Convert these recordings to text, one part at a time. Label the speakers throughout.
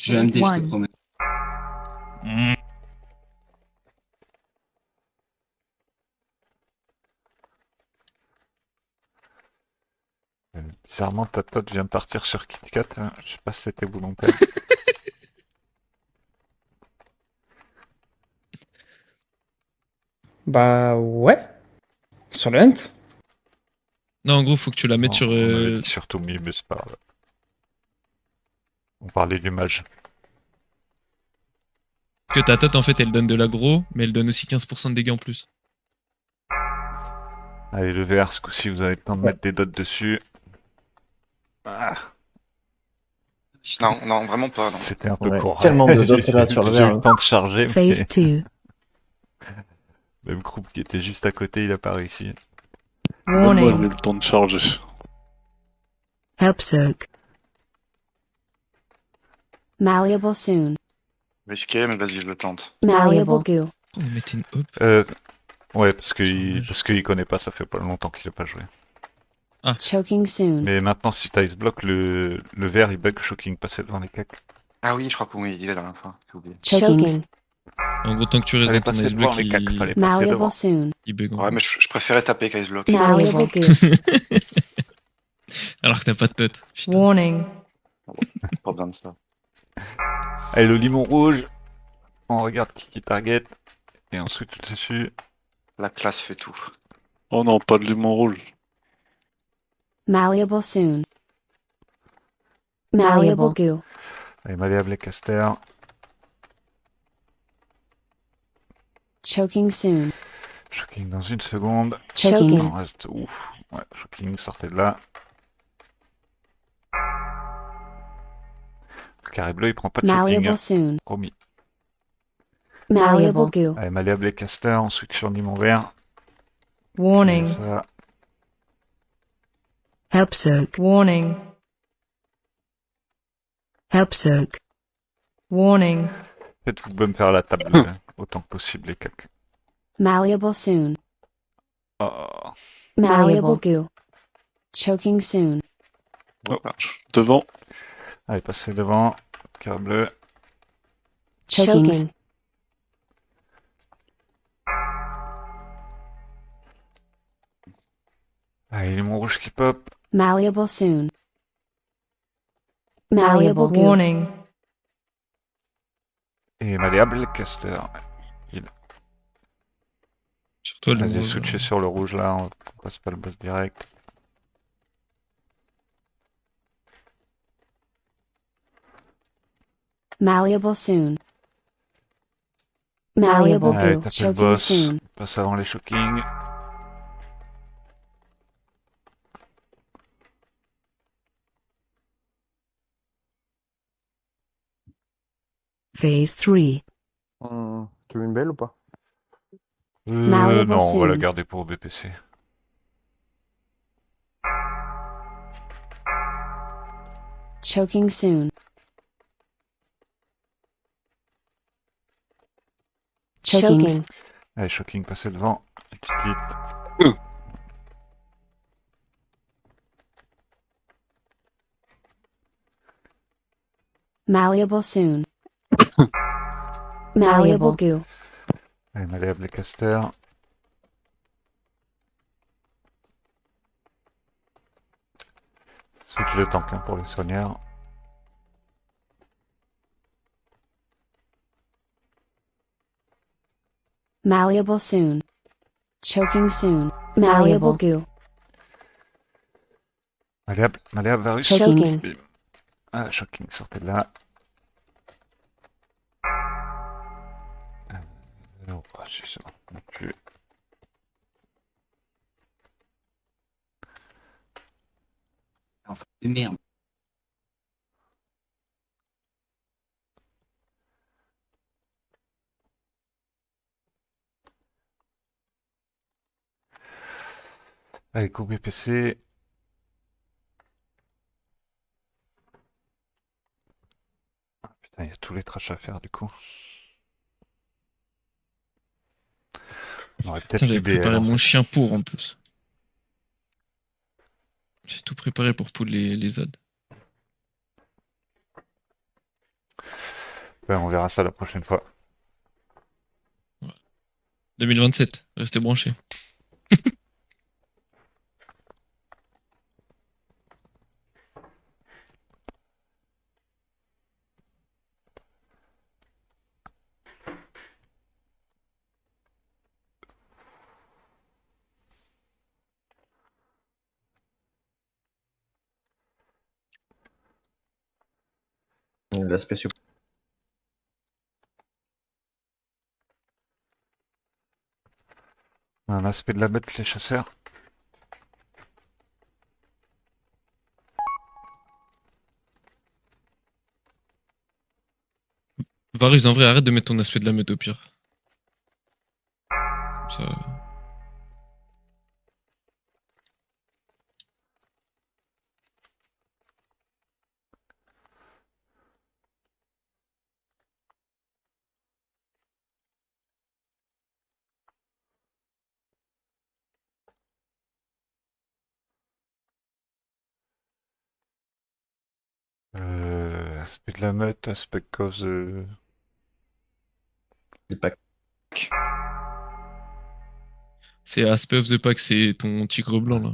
Speaker 1: Je vais MT, je te
Speaker 2: One.
Speaker 1: promets.
Speaker 3: Bizarrement, ta tête vient de partir sur KitKat. Hein. Je sais pas si c'était volontaire.
Speaker 4: Bah ouais. Sur le hunt.
Speaker 5: Non, en gros, faut que tu la mettes
Speaker 3: Non,
Speaker 5: sur.
Speaker 3: on avait dit surtout mais c'est pas grave. On parlait du mage.
Speaker 5: Que ta tête, en fait, elle donne de l'aggro, mais elle donne aussi 15% de dégâts en plus.
Speaker 3: Allez, le VR, ce coup-ci, vous avez le temps de mettre des dots dessus. Ah,
Speaker 6: Non, non, vraiment pas. Non.
Speaker 3: c'était un peu
Speaker 7: Ouais,
Speaker 3: court.
Speaker 7: tellement de dots
Speaker 3: J'ai
Speaker 7: là sur le
Speaker 3: j'ai eu
Speaker 7: verre.
Speaker 3: le temps de charger, mais
Speaker 2: Phase 2.
Speaker 3: même groupe qui était juste à côté, il a pas réussi.
Speaker 8: Même moi, j'ai eu
Speaker 2: Warning.
Speaker 8: le temps de charger.
Speaker 2: Help soak.
Speaker 9: Malleable soon.
Speaker 6: Risqué, mais vas-y, je le tente.
Speaker 9: Malleable goo.
Speaker 5: Oh, vous mettez une hop.
Speaker 3: Ouais, parce qu'il
Speaker 5: Dommage.
Speaker 3: parce qu'il connaît pas, ça fait pas longtemps qu'il a pas joué.
Speaker 9: Choking soon.
Speaker 3: Mais maintenant, si t'as Ice-Block, le VR, il bug Shocking, passer devant les cacs.
Speaker 6: Ah oui, je crois que oui, il est dans la fin. J'ai oublié.
Speaker 9: Choking.
Speaker 5: En gros, tant que tu restes
Speaker 3: Fallait
Speaker 5: dans ton
Speaker 3: passer
Speaker 5: ice
Speaker 3: devant
Speaker 5: block,
Speaker 3: les cacs, fallait passer
Speaker 9: Malleable
Speaker 3: devant.
Speaker 9: soon.
Speaker 5: il bug. en
Speaker 6: Ouais,
Speaker 5: gros.
Speaker 6: mais je préférais taper qu'Ice Block.
Speaker 9: Malleable goo.
Speaker 5: Alors que t'as pas de tête. Putain.
Speaker 2: Warning.
Speaker 6: Pas besoin de ça.
Speaker 3: Allez, le limon rouge. On regarde qui target. Et ensuite, tout dessus.
Speaker 6: La classe fait tout.
Speaker 8: Oh non, pas de limon rouge.
Speaker 9: Malleable soon. Malleable goo.
Speaker 3: Allez, malléable et caster.
Speaker 9: Choking soon.
Speaker 3: Shocking dans une seconde.
Speaker 9: Choking.
Speaker 3: On reste ouf. Ouais, Shocking, sortez de là. Le carré bleu, il prend pas de Shocking.
Speaker 9: Malleable soon.
Speaker 3: Promis.
Speaker 9: Malleable goo.
Speaker 3: Allez, malléable et caster. Ensuite, sur limon vert.
Speaker 2: Warning.
Speaker 3: Ça.
Speaker 2: Help soak. Warning. Help soak. Warning.
Speaker 3: Faites-vous bumper la table autant que possible, les cacs.
Speaker 9: Malleable soon.
Speaker 3: Oh.
Speaker 9: Malleable goo. Choking soon.
Speaker 8: Oh, devant.
Speaker 3: Allez, passez devant. Carré bleu.
Speaker 9: Choking.
Speaker 3: Allez, limon rouge qui pop.
Speaker 9: Malleable soon. Malleable goo.
Speaker 2: Warning.
Speaker 3: Et malléable et caster.
Speaker 5: Sur toi, le
Speaker 3: Vas-y,
Speaker 5: rouge.
Speaker 3: switchez sur le rouge là. On passe pas le boss direct.
Speaker 9: Malleable soon. Malleable
Speaker 3: Allez,
Speaker 9: goo.
Speaker 3: tapez le
Speaker 9: Choking
Speaker 3: boss.
Speaker 9: soon.
Speaker 3: Passe avant les Shocking.
Speaker 2: Phase 3.
Speaker 7: Tu veux une belle ou pas?
Speaker 9: Malleable
Speaker 3: Non, on va la
Speaker 9: soon.
Speaker 3: garder pour BPC.
Speaker 9: Choking soon. Choking.
Speaker 3: Allez, Shocking, passez devant. Et tout de suite.
Speaker 9: Malleable soon. Malleable goo.
Speaker 3: Allez, malléable et caster. Switch le tank hein, pour les soigneurs.
Speaker 9: Malleable soon. Choking soon. Malleable goo.
Speaker 3: Malléable va
Speaker 9: Choking.
Speaker 3: Bim. Ah, Shocking, sortez de là. Non, c'est ça. Non plus.
Speaker 1: Enfin, merde.
Speaker 3: Allez, go BPC. Ah, putain, il y a tous les trashs à faire du coup. On aurait
Speaker 5: Putain,
Speaker 3: peut-être
Speaker 5: j'avais
Speaker 3: l'UBL.
Speaker 5: préparé mon chien pour en plus. J'ai tout préparé pour pull les odds.
Speaker 3: Ouais, on verra ça la prochaine fois.
Speaker 5: 2027, restez branchés.
Speaker 10: L'aspect
Speaker 3: Un aspect de la bête, les chasseurs.
Speaker 5: Varus, en vrai, arrête de mettre ton aspect de la meute au pire. Comme ça.
Speaker 3: Aspect de la meute, aspect cause...
Speaker 10: des packs.
Speaker 5: C'est Aspect of the Pack, c'est ton tigre blanc là.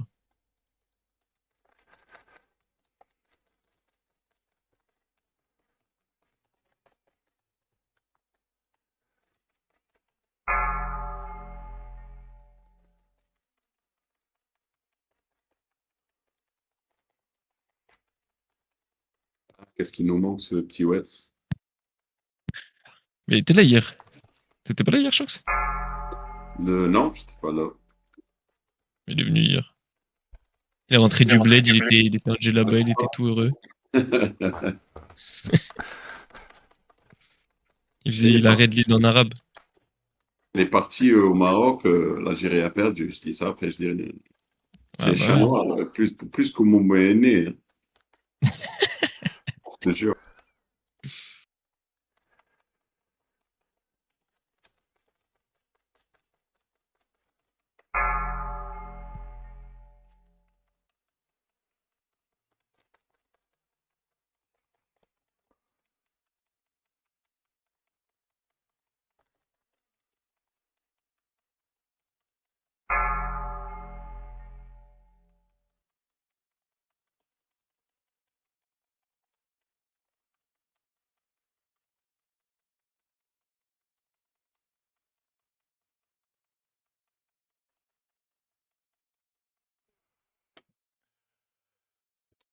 Speaker 11: Qu'est-ce qu'il nous manque, ce petit Wets?
Speaker 5: Mais il était là hier. T'étais pas là hier, Shox?
Speaker 11: Non, j'étais pas là.
Speaker 5: Il est venu hier. Il est rentré du bled, il était en là-bas, il était tout heureux. Il a red lead en arabe.
Speaker 11: Il est parti au Maroc, l'Algérie a perdu. Je dis ça, après je dis... C'est
Speaker 5: Ah bah.
Speaker 11: chez moi, plus que mon aîné. Hein. Je te jure.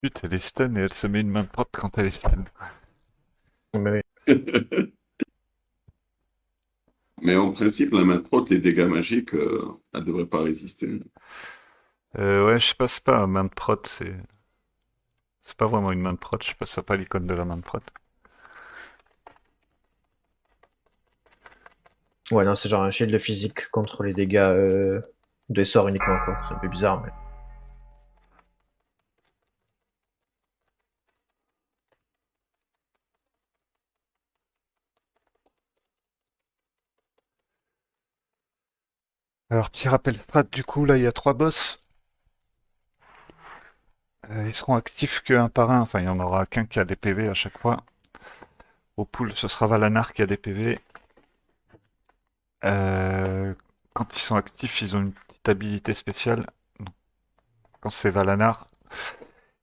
Speaker 3: Putain, elle est stun et elle se met une main propre quand elle est stun.
Speaker 10: Mais oui.
Speaker 11: Mais en principe, la main prot, les dégâts magiques, elle devrait pas résister.
Speaker 3: Ouais, je passe pas à main de prot, c'est... C'est pas vraiment une main de prot, je passe pas l'icône de la main de prot.
Speaker 10: Ouais, non, c'est genre un shield physique contre les dégâts des sorts uniquement, quoi. C'est un peu bizarre, mais...
Speaker 3: Alors, petit rappel strat, du coup, là, il y a 3 boss. Ils seront actifs qu'un par un, enfin, il y en aura qu'un qui a des PV à chaque fois. Au pool, ce sera Valanar qui a des PV. Quand ils sont actifs, ils ont une petite habilité spéciale. Quand c'est Valanar,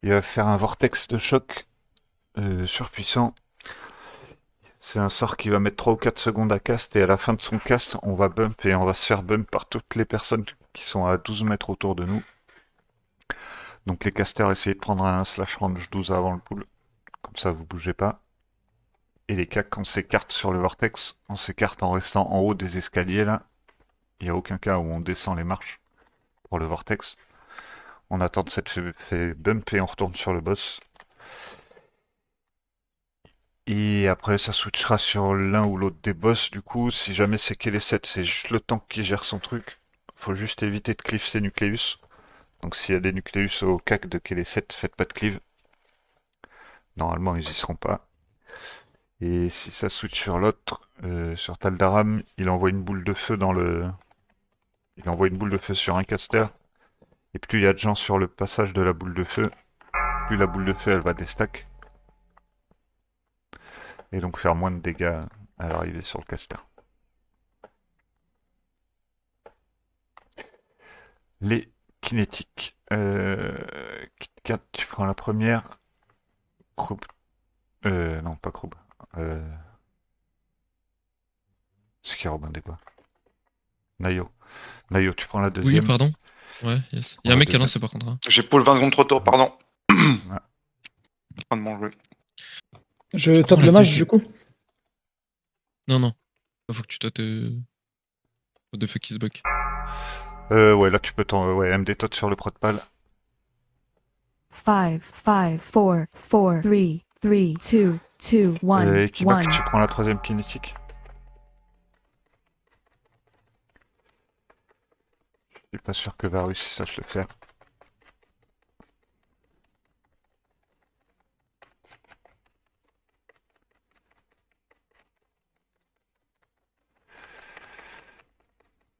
Speaker 3: il va faire un vortex de choc surpuissant. C'est un sort qui va mettre 3 ou 4 secondes à cast et à la fin de son cast, on va bump et on va se faire bump par toutes les personnes qui sont à 12 mètres autour de nous. Donc les casters, essayez de prendre un slash range 12 avant le pool. Comme ça, vous bougez pas. Et les cas, quand on s'écarte sur le vortex, on s'écarte en restant en haut des escaliers là. Il n'y a aucun cas où on descend les marches pour le vortex. On attend de s'être fait bump et on retourne sur le boss. Et après, ça switchera sur l'un ou l'autre des boss. Du coup, si jamais c'est Kelly 7, c'est juste le tank qui gère son truc. Faut juste éviter de cleave ses nucléus. Donc s'il y a des nucléus au cac de Kelly 7, faites pas de cleave. Normalement, ils y seront pas. Et si ça switch sur l'autre, sur Taldaram, il envoie une boule de feu dans le... Il envoie une boule de feu sur un caster. Et plus il y a de gens sur le passage de la boule de feu, plus la boule de feu, elle va déstack. Et donc faire moins de dégâts à l'arrivée sur le caster. Les kinétiques. Kit Kat, tu prends la première. Krub. Non, pas Krub. C'est qui Robin des Bois. Nayo. Nayo, tu prends la
Speaker 5: Oui,
Speaker 3: deuxième.
Speaker 5: pardon. Ouais, yes. Il y a un mec qui a lancé par contre. Hein.
Speaker 6: J'ai pull 20 secondes trop tôt, pardon. En train de manger.
Speaker 4: Je
Speaker 5: prends
Speaker 4: top
Speaker 5: la
Speaker 4: le match
Speaker 5: deuxième.
Speaker 4: du coup.
Speaker 5: Non. Faut que tu totes. What the fuck is bug.
Speaker 3: Ouais, là tu peux t'en. Ouais, MD tot sur le protpal.
Speaker 2: 5, 5, 4, 4, 3, 3, 2, 2, 1,
Speaker 3: Et Kibak,
Speaker 2: 1.
Speaker 3: tu prends la troisième kinétique. Je suis pas sûr que Varus sache le faire.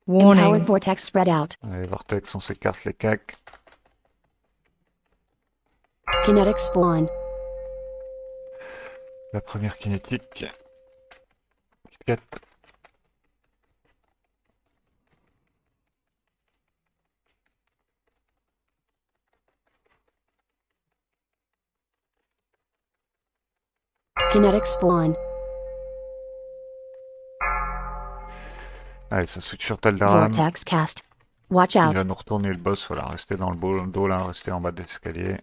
Speaker 9: Empowered
Speaker 2: Warning.
Speaker 9: vortex spread out.
Speaker 3: Allez, Vortex, on s'écarte les cacs.
Speaker 9: Kinetic spawn.
Speaker 3: La première kinétique. Kit Kat.
Speaker 9: Kinetic spawn.
Speaker 3: Allez, ça switch sur Taldaram.
Speaker 9: Vortex cast. Watch
Speaker 3: Il
Speaker 9: out.
Speaker 3: va nous retourner le boss, voilà, rester dans le dos là, rester en bas de l'escalier.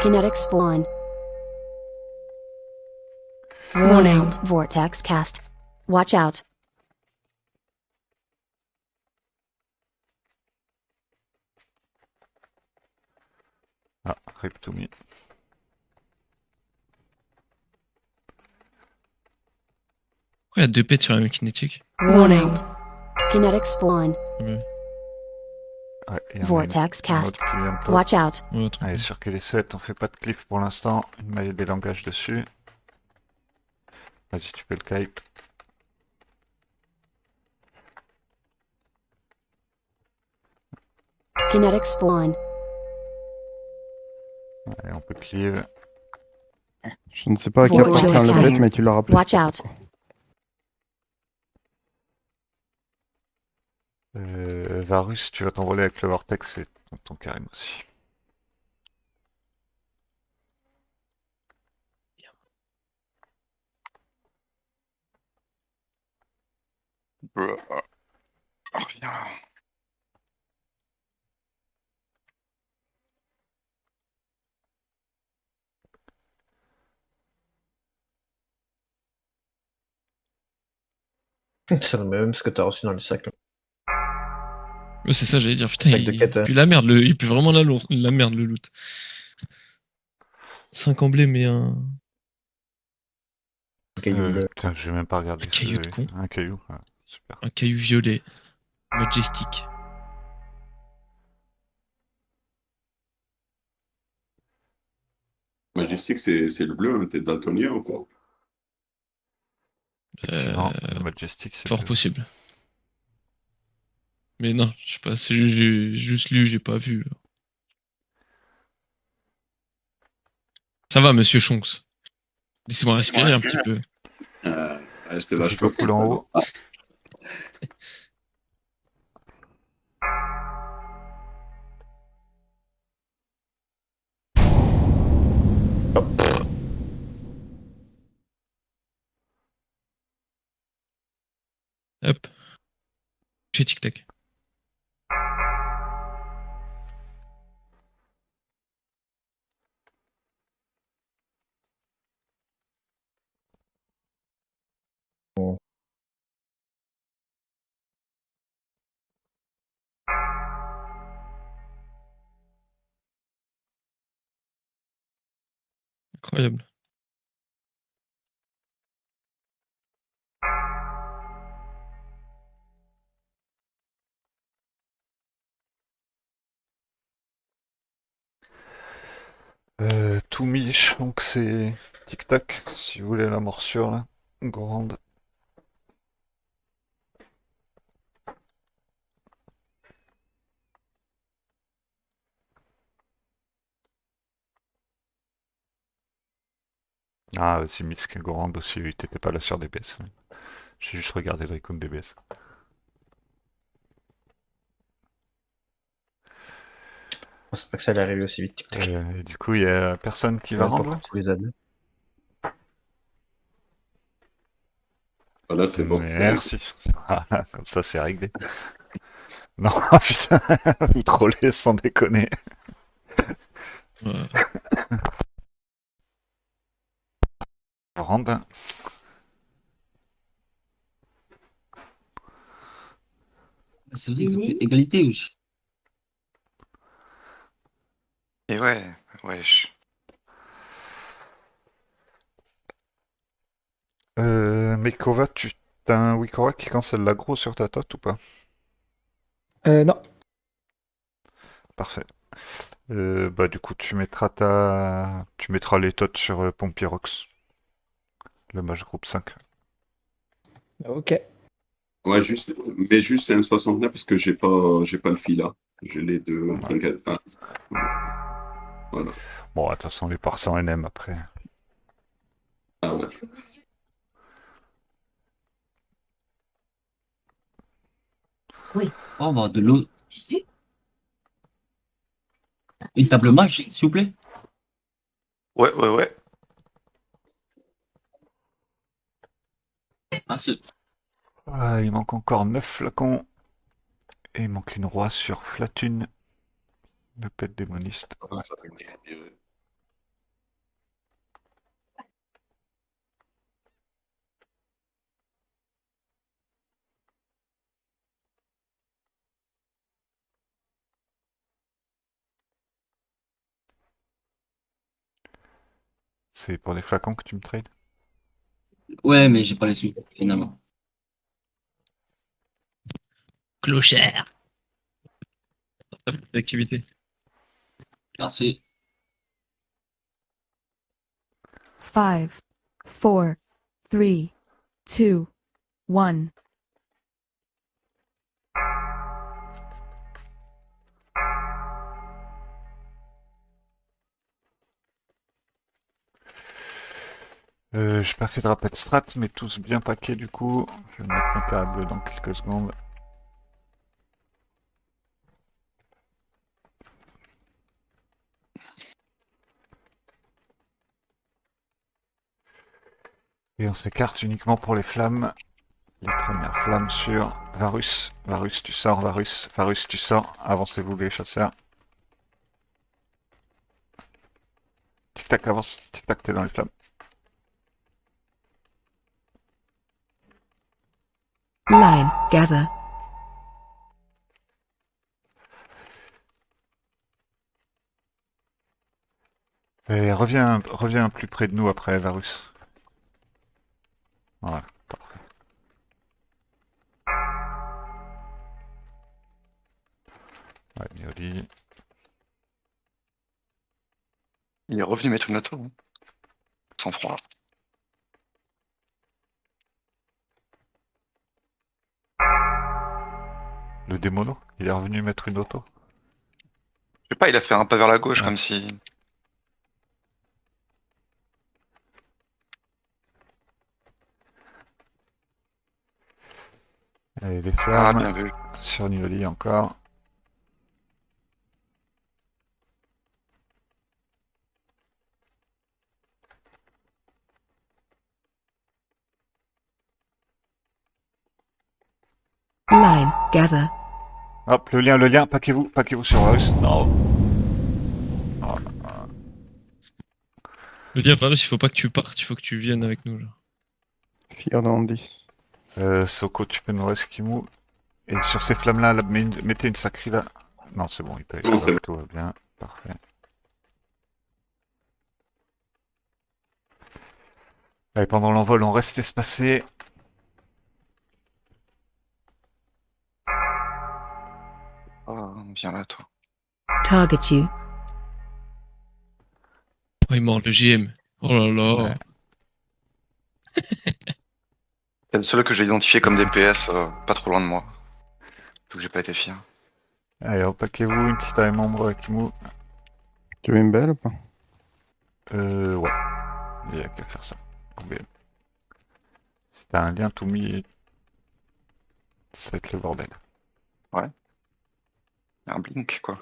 Speaker 9: Kinetic spawn.
Speaker 2: Warning.
Speaker 9: Vortex cast. Watch out.
Speaker 3: Ah, rip to me.
Speaker 5: Pourquoi il y a 2 pets sur la même kinétique?
Speaker 2: Warning.
Speaker 9: Kinetic spawn.
Speaker 5: Ouais,
Speaker 3: Ouais, il y en a
Speaker 9: Vortex
Speaker 3: un
Speaker 9: cast.
Speaker 3: autre qui vient de top.
Speaker 9: Watch out.
Speaker 5: ouais, trop
Speaker 3: Allez,
Speaker 5: bien.
Speaker 3: sur les 7, on fait pas de cliff pour l'instant. Une maille des langages dessus. Vas-y, tu peux le kite.
Speaker 9: Kinetic spawn.
Speaker 3: Allez, on peut cleave.
Speaker 7: Je ne sais pas à qui appartient
Speaker 9: Vortex
Speaker 7: le bet,
Speaker 9: cast.
Speaker 7: mais tu l'as rappelé.
Speaker 9: Watch out.
Speaker 3: Varus, tu vas t'envoler avec le Vortex et ton Karim aussi.
Speaker 6: Reviens là.
Speaker 10: C'est le même ce que t'as reçu dans le sac.
Speaker 5: Ouais, c'est ça, j'allais dire. Putain,
Speaker 10: Sac de quête,
Speaker 5: il pue la merde, il pue vraiment la merde, le loot. 5 emblèmes et un
Speaker 10: Caillou bleu.
Speaker 3: Putain, j'ai même pas regardé.
Speaker 5: Un caillou de con.
Speaker 3: Un caillou, ouais, super.
Speaker 5: caillou violet. Majestic.
Speaker 11: Majestic, c'est le bleu, hein. T'es daltonien ou quoi?
Speaker 3: Effectivement, le Majestic, c'est
Speaker 5: Fort
Speaker 3: bleu.
Speaker 5: possible. Mais non, je sais pas, j'ai juste lu, j'ai pas vu. Ça va, monsieur Shonks. Laissez-moi respirer un petit peu.
Speaker 11: Je te lâche
Speaker 3: Vas-y,
Speaker 11: pas.
Speaker 3: go cool en haut.
Speaker 5: Hop. Chez Tic Tac. Incroyable.
Speaker 3: Tout miche, donc c'est tic-tac, si vous voulez la morsure là, grande. Ah, vas-y, Misk et Gorand aussi, t'étais pas là sur DBS. Ouais. J'ai juste regardé le icône DBS.
Speaker 10: Je pense pas que ça allait arriver aussi vite. TikTok.
Speaker 3: Et du coup, il y a personne qui va
Speaker 10: Pas
Speaker 3: rendre
Speaker 10: pour
Speaker 3: là?
Speaker 10: tous les ados.
Speaker 11: Voilà, c'est bon.
Speaker 3: Merci. Ah, comme ça, c'est réglé. Non, putain, vous trollez sans déconner.
Speaker 5: Ouais.
Speaker 3: Rendre.
Speaker 1: C'est vrai, ils ont fait égalité, wesh.
Speaker 6: Et ouais, wesh.
Speaker 3: Mekova, t'as un Wikora qui cancelle l'agro sur ta tot ou pas?
Speaker 4: Non.
Speaker 3: Parfait. Bah du coup tu mettras les tots sur Pompirox, le mage groupe 5.
Speaker 4: Ok.
Speaker 11: Ouais, juste, mais juste un 69 parce que j'ai pas le fil là. Je l'ai de 34. Ah. Voilà.
Speaker 3: Bon, de toute façon les parts sont NM après.
Speaker 11: Ah ouais.
Speaker 1: Oui. On va avoir de l'eau ici. Une table mage, s'il vous plaît.
Speaker 6: Ouais.
Speaker 1: Merci.
Speaker 3: Ah, il manque encore 9 flacons. Et il manque une roi sur Flatune. Le pet démoniste.
Speaker 11: Ah, ça va venir, bien.
Speaker 3: C'est pour des flacons que tu me trades?
Speaker 1: Ouais, mais j'ai pas les sous, finalement.
Speaker 5: Clochard. L'activité.
Speaker 1: Merci.
Speaker 2: 5, 4, 3, 2, 1.
Speaker 3: J'ai pas fait de rappel strat, mais tous bien paquets du coup. Je vais mettre un câble dans quelques secondes. Et on s'écarte uniquement pour les flammes. Les premières flammes sur Varus. Varus, tu sors, Varus. Varus, tu sors. Avancez-vous les chasseurs. Tic-tac, avance. Tic-tac, t'es dans les flammes.
Speaker 2: Line, gather.
Speaker 3: Et reviens plus près de nous après, Varus. Voilà, parfait. Ouais, Mioli.
Speaker 6: Il est revenu mettre une auto. Hein. Sans froid.
Speaker 3: Le démono, il est revenu mettre une auto.
Speaker 6: Je sais pas, il a fait un pas vers la gauche
Speaker 3: Ouais.
Speaker 6: comme si.
Speaker 3: Et les
Speaker 6: Ah,
Speaker 3: flammes
Speaker 6: bien vu.
Speaker 3: sur Nioli encore.
Speaker 2: Line, gather.
Speaker 3: Hop, le lien, paquez-vous sur Varus. Non. Oh,
Speaker 5: Le lien, Varus, il faut pas que tu partes, il faut que tu viennes avec nous. Genre.
Speaker 7: Fire dans 10.
Speaker 3: Soko, tu peux nous rescimou. Et sur ces flammes-là, là, mettez une sacrée là. Non, c'est bon, il peut
Speaker 11: Non, c'est bon.
Speaker 3: tout va bien. Parfait. Allez, pendant l'envol, on reste espacé.
Speaker 6: Oh, viens là, toi.
Speaker 2: Target you.
Speaker 5: Oh, il mord le GM. Oh là là.
Speaker 3: Ouais.
Speaker 6: C'est le seul que j'ai identifié comme DPS, pas trop loin de moi. Donc j'ai pas été fier.
Speaker 3: Allez, repaquez-vous une petite taille membre qui mou.
Speaker 7: Tu veux une belle ou pas?
Speaker 3: Ouais. Il n'y a qu'à faire ça. Mais si t'as un lien tout mis, ça va être le bordel.
Speaker 6: Un blink, quoi.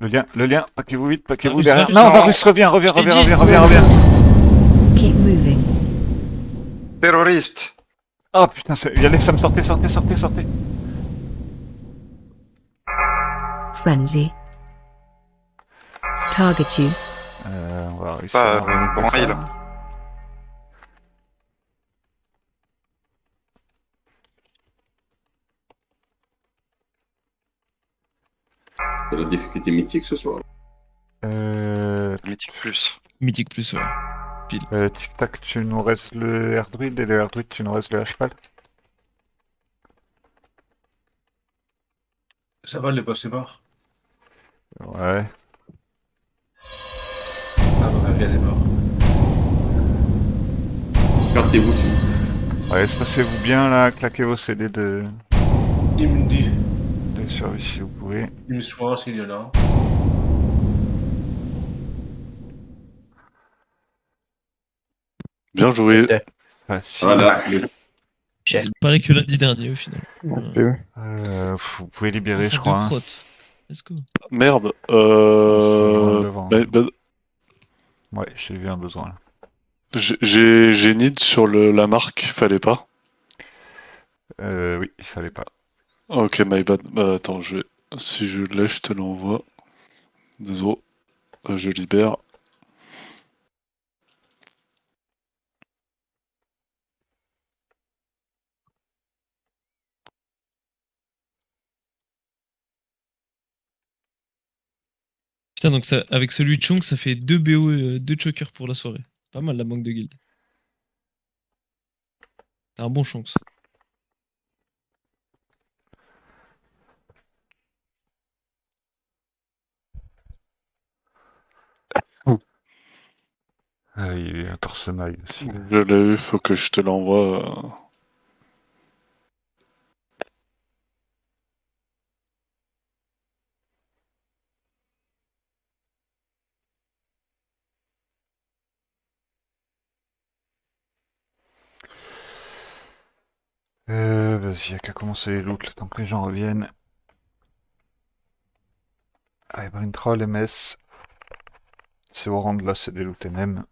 Speaker 3: Le lien, paquez-vous vite, paquez-vous
Speaker 5: Varus,
Speaker 3: derrière.
Speaker 5: Varus,
Speaker 3: Non,
Speaker 6: non.
Speaker 3: Varus, reviens.
Speaker 5: Je t'ai dit.
Speaker 2: Keep moving.
Speaker 6: Terroriste!
Speaker 3: Oh putain, il y a les flammes, sortez.
Speaker 2: Frenzy. Target you.
Speaker 3: On va réussir
Speaker 6: Pas
Speaker 3: à remonter
Speaker 6: pour un
Speaker 3: ça.
Speaker 6: heal.
Speaker 11: C'est la difficulté mythique ce soir.
Speaker 6: Mythique plus.
Speaker 5: Mythique plus, ouais.
Speaker 3: Tic-tac, tu nous restes le air druid et le air druid, tu nous restes le H-pal.
Speaker 7: Ça va, le boss est mort.
Speaker 3: Ouais.
Speaker 7: Ah, bon, la pièce est mort.
Speaker 11: Partez-vous s'il vous plaît.
Speaker 3: Ouais, espacez-vous bien là, claquez vos CD de
Speaker 7: Il me dit,
Speaker 3: survie si vous pouvez.
Speaker 7: il me soigne s'il y en a.
Speaker 8: Bien joué.
Speaker 3: Facile.
Speaker 11: Voilà,
Speaker 5: Il paraît que lundi dernier, au final.
Speaker 3: Vous pouvez libérer, je
Speaker 5: Enfin,
Speaker 3: crois.
Speaker 5: deux
Speaker 3: Hein.
Speaker 5: protes. Let's go.
Speaker 8: Merde.
Speaker 3: C'est loin devant.
Speaker 8: Bah,
Speaker 3: Ouais, j'ai vu un besoin là.
Speaker 8: j'ai need sur la marque, fallait pas.
Speaker 3: Oui, il fallait pas.
Speaker 8: Ok, my bad. Bah, attends, si je l'ai, je te l'envoie. Désolé. Je libère.
Speaker 5: Putain, donc ça, avec celui de Chong, ça fait 2 BO, 2 chokers pour la soirée. Pas mal la banque de guild. T'as un bon chance.
Speaker 3: Ah, il y a eu un torse-maille aussi.
Speaker 8: Je l'ai eu, faut que je te l'envoie.
Speaker 3: Vas-y, y'a qu'à commencer les loots le temps que les gens reviennent. Allez, Brain Troll, MS. C'est au rang là, c'est des loots NM.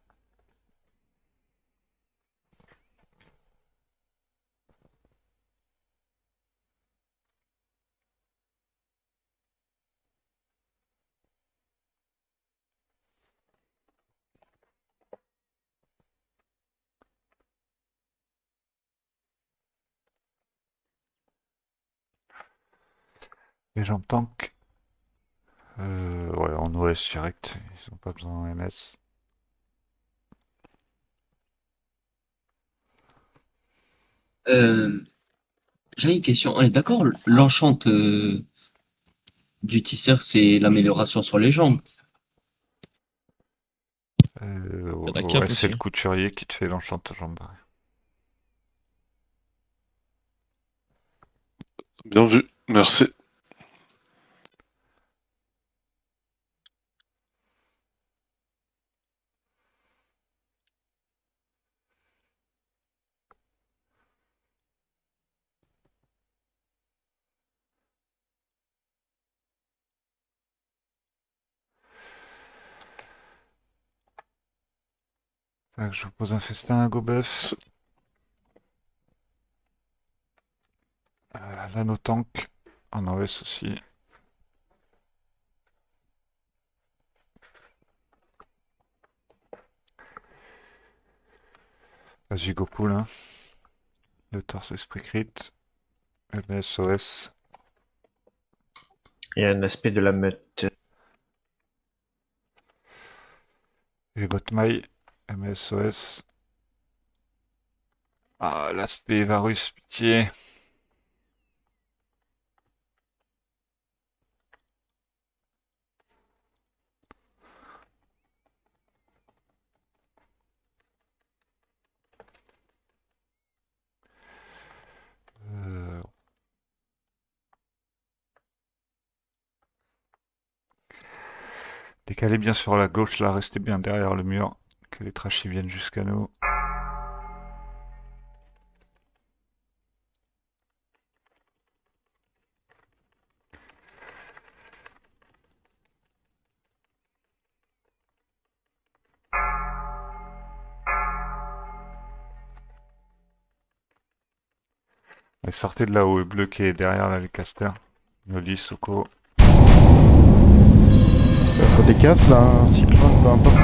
Speaker 3: Les gens tank. Ouais, en OS direct, ils ont pas besoin en MS.
Speaker 1: J'ai une question. On est d'accord, l'enchant du tisseur, c'est l'amélioration sur les jambes.
Speaker 5: la cape
Speaker 3: Ouais, c'est
Speaker 5: aussi.
Speaker 3: le couturier qui te fait l'enchant jambe.
Speaker 8: Bien vu, merci.
Speaker 3: Je vous pose un festin, go buff. L'anneau tank en OS aussi. Vas-y, go pool. Hein. Le torse esprit crit. MS OS.
Speaker 10: Il y a un aspect de la meute.
Speaker 3: Et Botmail. MS OS. Ah, l'aspect Varus, pitié. Décalez bien sur la gauche, là, restez bien derrière le mur. Que les trashs viennent jusqu'à nous. Et sortez de là où est bleu qui est derrière là, les casters. Yoli, Soko.
Speaker 12: Faut des casses là, un cyclone, peu importe.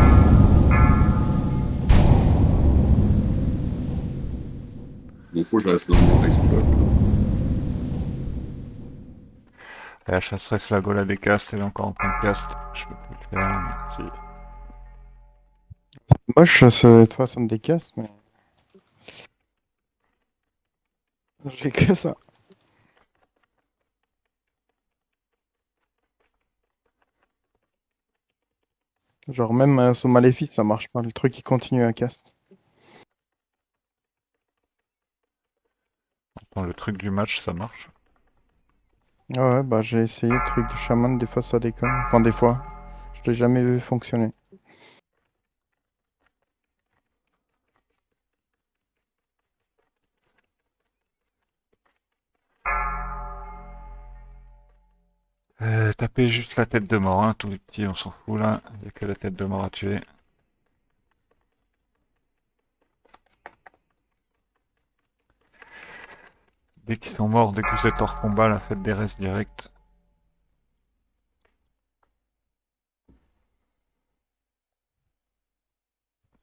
Speaker 11: Bon, faut que je reste dans mon texte bloc.
Speaker 3: La chasseresse la gola des castes, elle est encore en train de cast. Je peux plus le faire, merci.
Speaker 12: Moche cette façon des casses, mais. J'ai que ça. Genre même sous Maléfice ça marche pas, le truc il continue à cast.
Speaker 3: Dans le truc du match, ça marche.
Speaker 12: Ouais, bah j'ai essayé le truc du chaman, des fois ça déconne. Enfin des fois. Je l'ai jamais vu fonctionner.
Speaker 3: Tapez juste la tête de mort, hein, tous les petits, on s'en fout là. Il n'y a que la tête de mort à tuer. Dès qu'ils sont morts, dès que vous êtes hors combat, là, faites des restes directs.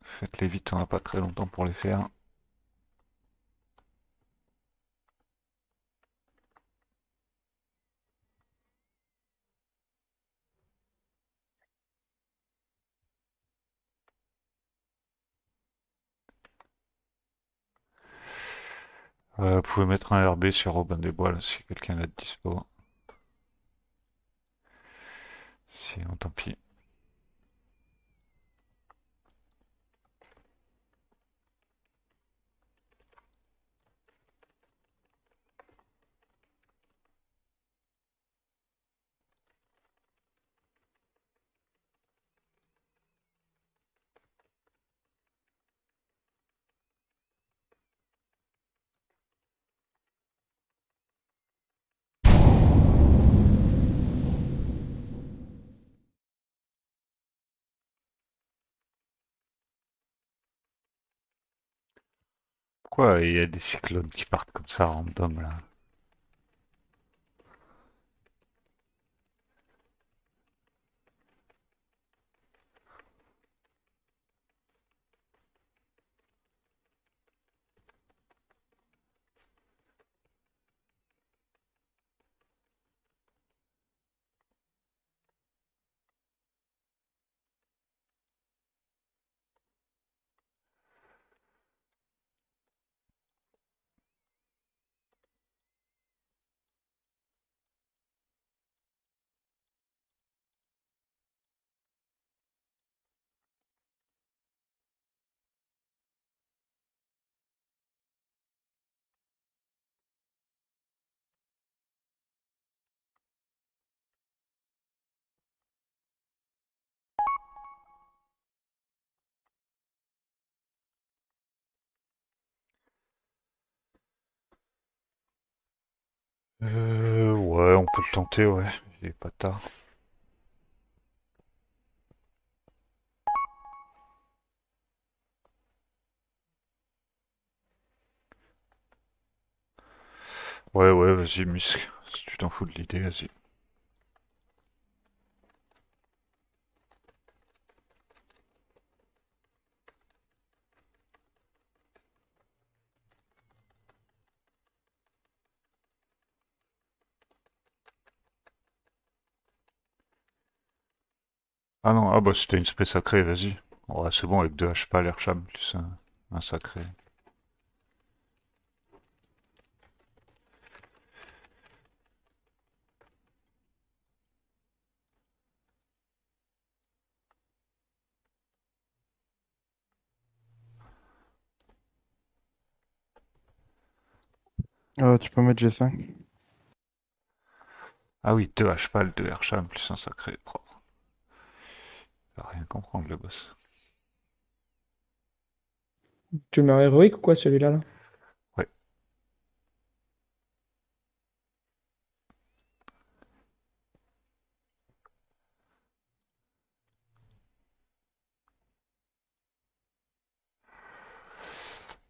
Speaker 3: Faites-les vite, on n'a pas très longtemps pour les faire. Vous pouvez mettre un RB sur Robin des Bois là, si quelqu'un est dispo. Sinon, tant pis. Pourquoi il y a des cyclones qui partent comme ça random là? Ouais, on peut le tenter, ouais. Il est pas tard. Ouais, ouais, vas-y, musc. Si tu t'en fous de l'idée, vas-y. Ah non, ah bah c'était une spé sacrée, vas-y. Ouais, c'est bon, avec 2 H pas l'air cham, plus un sacré.
Speaker 12: Tu peux mettre G5.
Speaker 3: Ah oui, 2 H pas, 2 R cham, plus un sacré. Propre. va rien comprendre, le boss.
Speaker 4: Tu le mets en héroïque ou quoi celui-là là?
Speaker 3: Ouais.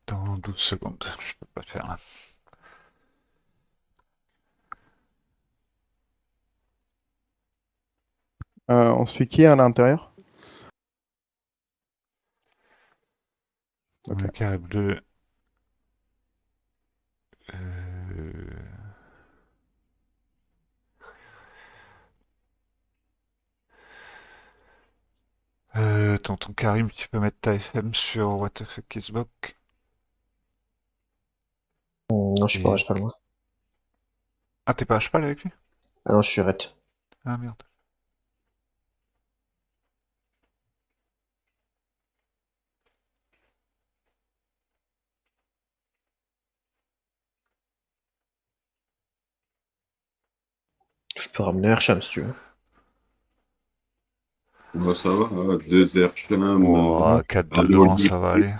Speaker 3: Dans 12 secondes, je peux pas le faire là.
Speaker 12: On suit qui à l'intérieur? Ok.
Speaker 3: Le carré bleu. Euh... Tonton Karim, tu peux mettre ta FM sur What the fuck is Bok?
Speaker 10: Non, je suis pas à cheval, moi.
Speaker 3: Ah, t'es pas à cheval avec lui?
Speaker 10: Ah non, je suis ret.
Speaker 3: Ah merde.
Speaker 10: Je peux ramener Hersham si tu veux.
Speaker 11: Bah, ça va, 2 Hersham.
Speaker 3: Oh, 4 de devant, ça va aller.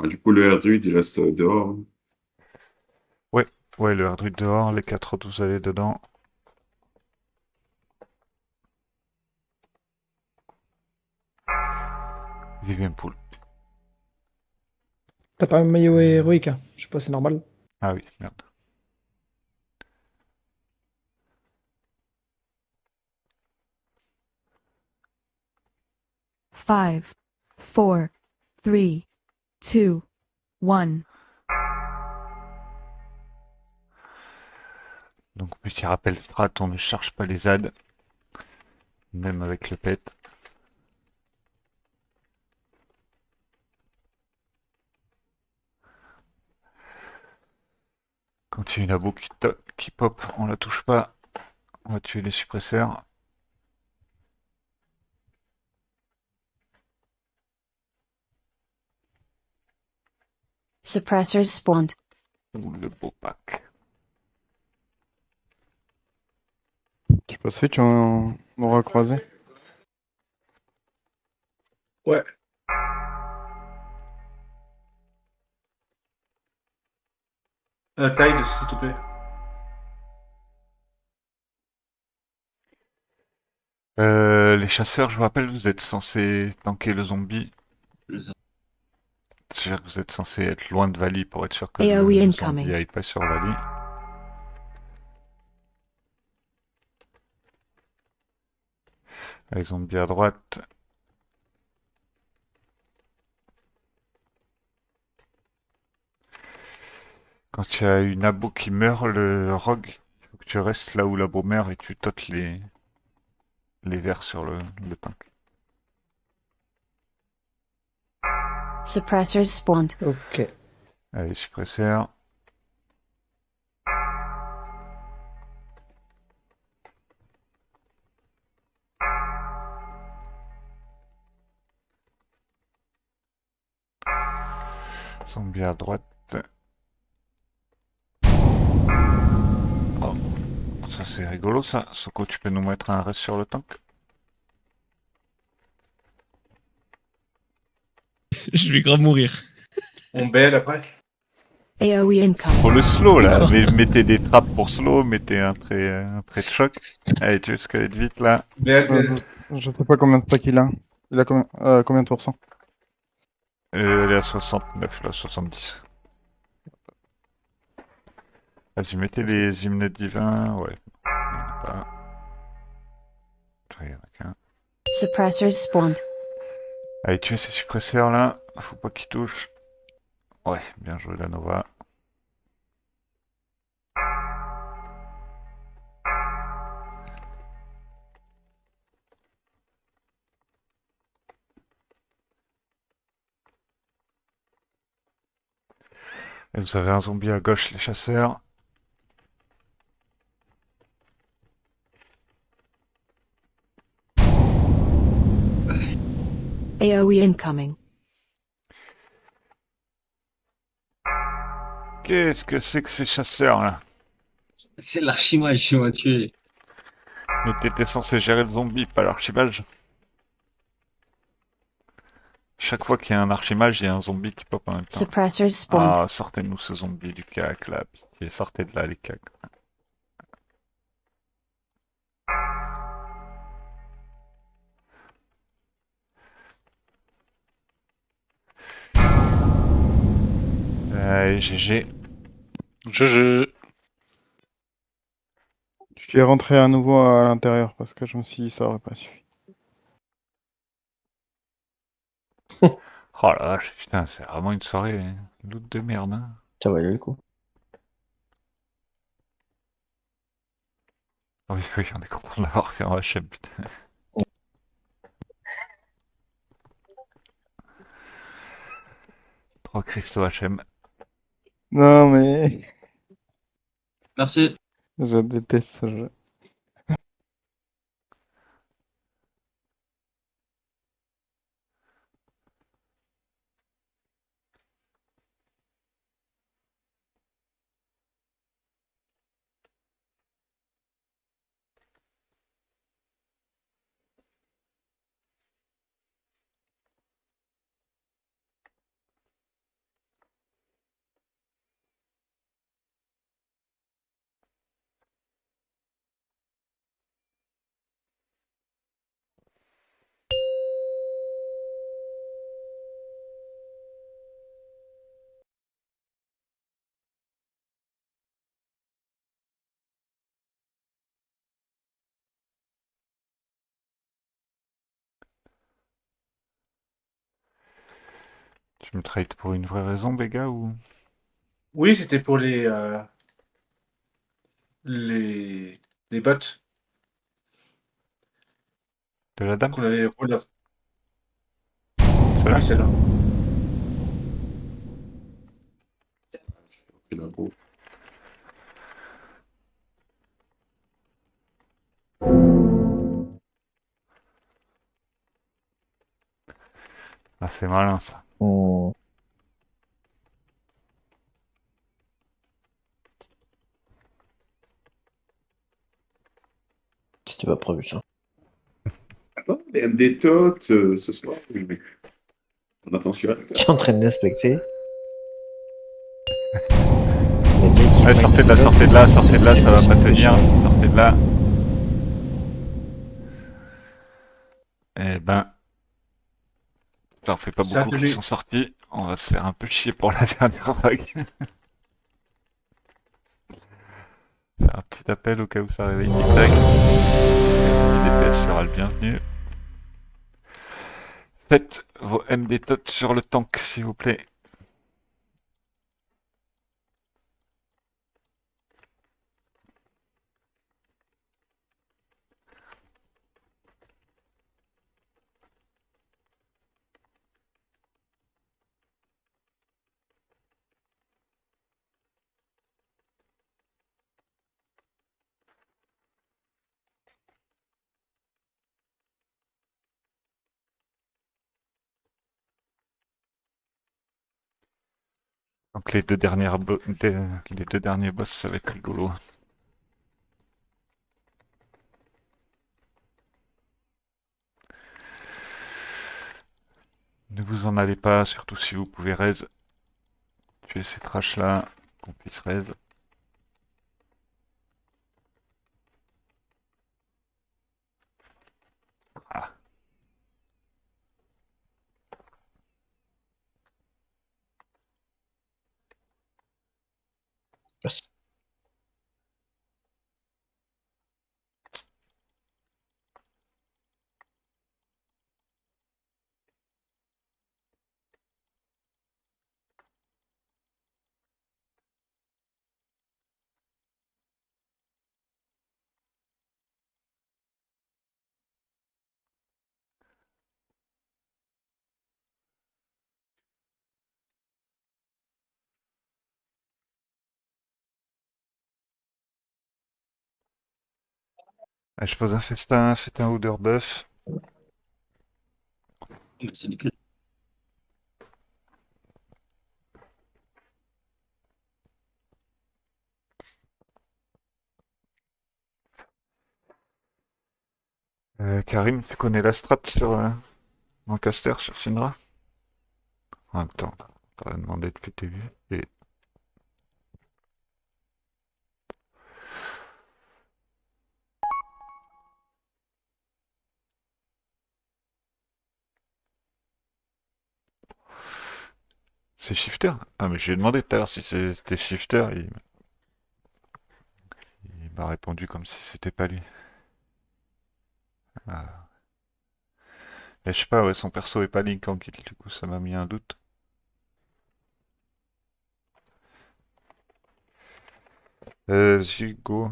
Speaker 11: Du coup, le Erdruid, il reste dehors.
Speaker 3: Ouais, le Erdruid dehors, les 4 autres, vous allez dedans. Vivien Pool.
Speaker 4: T'as pas un maillot héroïque, hein? Je sais pas, c'est normal.
Speaker 3: Ah oui, merde.
Speaker 2: Five, four, three, two, one.
Speaker 3: Donc, petit rappel strat, on ne charge pas les ZAD. Même avec le pet. Quand il y a une abo qui pop, on la touche pas. On va tuer les suppresseurs.
Speaker 9: Suppressors spawned.
Speaker 3: Ou le beau pack.
Speaker 12: Tu peux switch en aura croisé?
Speaker 7: Ouais. Tide, s'il te plaît.
Speaker 3: Les chasseurs, je vous rappelle, vous êtes censés tanker le zombie. C'est-à-dire que vous êtes censé être loin de Valley pour être sûr que
Speaker 9: AOE
Speaker 3: le
Speaker 9: incoming.
Speaker 3: zombie aille pas sur Valley. Les zombies à droite. Quand il y a une abo qui meurt, le rogue, il faut que tu restes là où l'abo meurt et tu totes les verts sur le tank.
Speaker 9: Suppressors spawned.
Speaker 4: Ok.
Speaker 3: Allez, suppresseur. Zombie à droite. Oh, ça c'est rigolo ça. Soko, tu peux nous mettre un reste sur le tank?
Speaker 5: Je vais grave mourir.
Speaker 7: On bail après.
Speaker 9: AOE incoming.
Speaker 3: Pour le slow là, mettez des trappes pour slow, mettez un trait de choc. Allez, tu escalades vite là.
Speaker 12: Je sais pas combien de stacks il a. Il a combien de pourcents?
Speaker 3: Elle est à 69 là, 70. Vas-y, mettez les hymnes divins. Ouais. Il y en a pas. Il y en a qu'un.
Speaker 9: Suppressors spawned.
Speaker 3: Allez, tuez ces suppresseurs là. Faut pas qu'ils touchent. Ouais, bien joué la Nova. Et vous avez un zombie à gauche, les chasseurs.
Speaker 9: AOE incoming.
Speaker 3: Qu'est-ce que c'est que ces chasseurs là?
Speaker 1: C'est l'archimage qui m'a tué.
Speaker 3: Mais t'étais censé gérer le zombie, pas l'archimage. Chaque fois qu'il y a un archimage, il y a un zombie qui pop en même temps.
Speaker 9: Suppressors spawned.
Speaker 3: Ah, sortez-nous ce zombie du cac, là, pitié, sortez de là, les cacs. GG.
Speaker 8: GG.
Speaker 12: Je suis rentré à nouveau à l'intérieur parce que je me suis dit ça aurait pas suffi.
Speaker 3: Oh la vache, putain, c'est vraiment une soirée loot de merde, hein.
Speaker 10: Ça valait le coup.
Speaker 3: Oui, oui, on est content de l'avoir fait en HM, putain. Trop Christo HM.
Speaker 12: Non mais
Speaker 1: Merci.
Speaker 12: je déteste ce jeu.
Speaker 3: Tu me traites pour une vraie raison, Béga, ou...
Speaker 7: Oui, c'était pour les les bots
Speaker 3: De la dame?
Speaker 7: qu'on allait roller.
Speaker 3: Celle-là?
Speaker 7: Oui, celle-là.
Speaker 11: Et là, bon.
Speaker 3: Ah, c'est malin, ça.
Speaker 10: Hmm. C'était pas prévu ça.
Speaker 11: Ah, les MD Tot, ce soir, oui, mais on attend sur elle.
Speaker 10: Je suis en train de l'inspecter.
Speaker 3: Allez, sortez de là, sortez de là, ça va pas tenir. Sortez de là. Eh ben... Ça en fait pas
Speaker 7: Ça a
Speaker 3: beaucoup qui
Speaker 7: tenu.
Speaker 3: sont sortis. On va se faire un peu chier pour la dernière vague. Faire un petit appel au cas où ça réveille Tic-Tac. Le DPS sera le bienvenu. Faites vos MD tot sur le tank, s'il vous plaît. Donc les deux dernières les deux derniers boss, ça va être rigolo. Ne vous en allez pas, surtout si vous pouvez raise. Tuer ces trash là, qu'on puisse raise. Ah.
Speaker 10: Merci.
Speaker 3: Ah, je pose un faites un odeur buff.
Speaker 1: C'est nickel.
Speaker 3: Karim, tu connais la strat sur Lancaster, sur Syndra? En même temps, t'aurais demandé depuis le début. Et... C'est Shifter? Ah, mais j'ai demandé tout à l'heure si c'était Shifter. Il m'a répondu comme si c'était pas lui. Ah. Et je sais pas, ouais, son perso est pas Link en guild, du coup ça m'a mis un doute. Vas-y, go.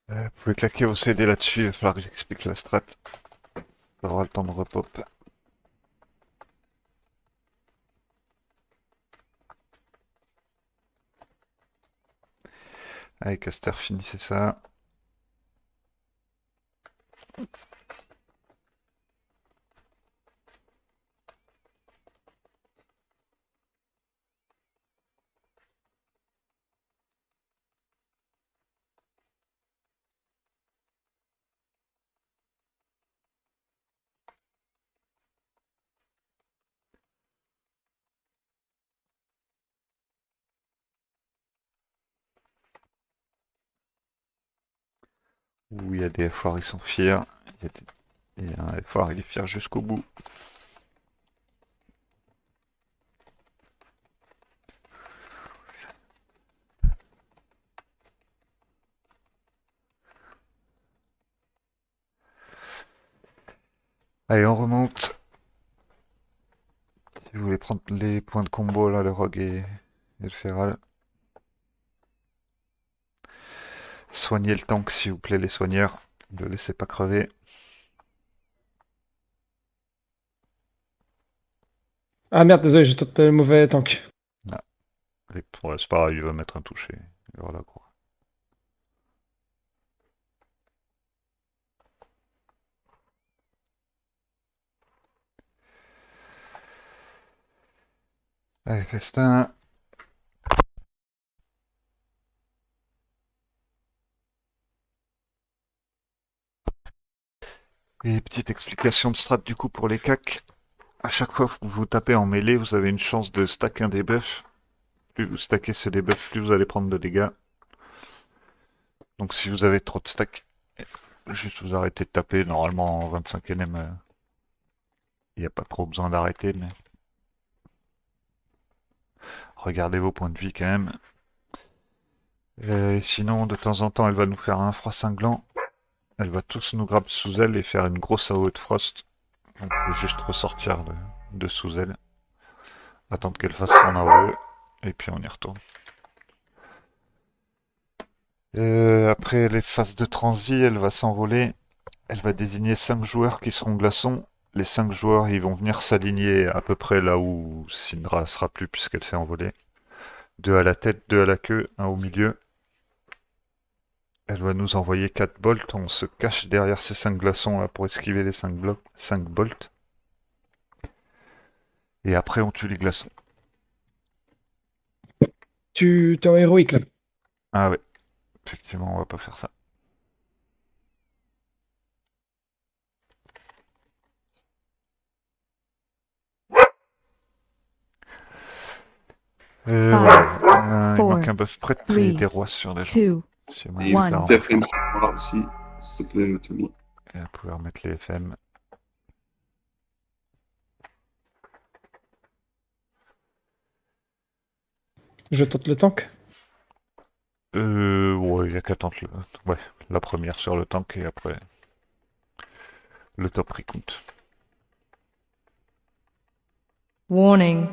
Speaker 3: Vous pouvez claquer vos CD là-dessus, il va falloir que j'explique la strat. On aura le temps de repop. Allez, Caster, finissez ça. Ouh, il y a des FR, ils sont fiers. Il y a un FR, il est fier jusqu'au bout. Allez, on remonte. Si vous voulez prendre les points de combo, là, le Rogue et le Feral. Soignez le tank, s'il vous plaît, les soigneurs. Ne le laissez pas crever.
Speaker 4: Ah merde, désolé, j'ai tenté le mauvais tank.
Speaker 3: Ah. Ouais, c'est pas grave, il va mettre un toucher. Voilà, quoi. Allez, festin. Et petite explication de strat du coup pour les cacs. À chaque fois que vous tapez en mêlée, vous avez une chance de stack un debuff. Plus vous stackez ce debuff, plus vous allez prendre de dégâts. Donc si vous avez trop de stack, juste vous arrêtez de taper. Normalement en 25 NM, il n'y a pas trop besoin d'arrêter, mais regardez vos points de vie quand même. Et sinon, de temps en temps, elle va nous faire un froid cinglant. Elle va tous nous grab sous elle et faire une grosse AOE de frost. Donc faut juste ressortir de sous elle. Attendre qu'elle fasse son AOE. Et puis on y retourne. Après les phases de transi, elle va s'envoler. Elle va désigner 5 joueurs qui seront glaçons. Les 5 joueurs, ils vont venir s'aligner à peu près là où Syndra sera plus puisqu'elle s'est envolée. 2 à la tête, 2 à la queue, 1 au milieu. Elle va nous envoyer 4 bolts. On se cache derrière ces 5 glaçons là pour esquiver les 5 bolts. Et après, on tue les glaçons.
Speaker 4: Tu t'es en héroïque là.
Speaker 3: Ah ouais, effectivement, on va pas faire ça. Il manque un buff prêt et des rois sur les gens.
Speaker 2: 2,
Speaker 3: Si
Speaker 11: Et une petite FM sur moi aussi, s'il te plaît, Tony.
Speaker 3: Et à pouvoir mettre les FM.
Speaker 4: Je tente le tank.
Speaker 3: Ouais, il y a qu'à tenter ouais, la première sur le tank et après le top recount.
Speaker 2: Warning.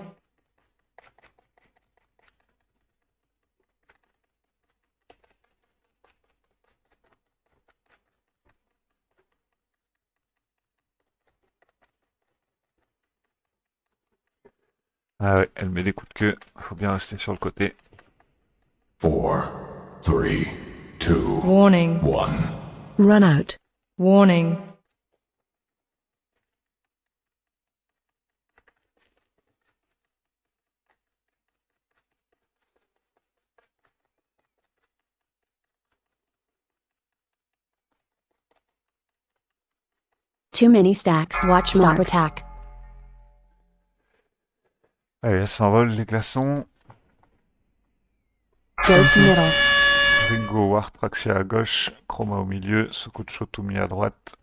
Speaker 3: Ah ouais, elle met des coups de queue. Faut bien rester sur le côté.
Speaker 13: 4, 3, 2,
Speaker 2: Warning.
Speaker 13: 1.
Speaker 9: Run out.
Speaker 2: Warning.
Speaker 9: Too many stacks. Watch Stop
Speaker 2: marks.
Speaker 9: attack.
Speaker 3: Allez, elle s'envole, les glaçons.
Speaker 9: Go to middle.
Speaker 3: Ringo, War, Traxia à gauche, Chroma au milieu, Sokutchotumi à droite.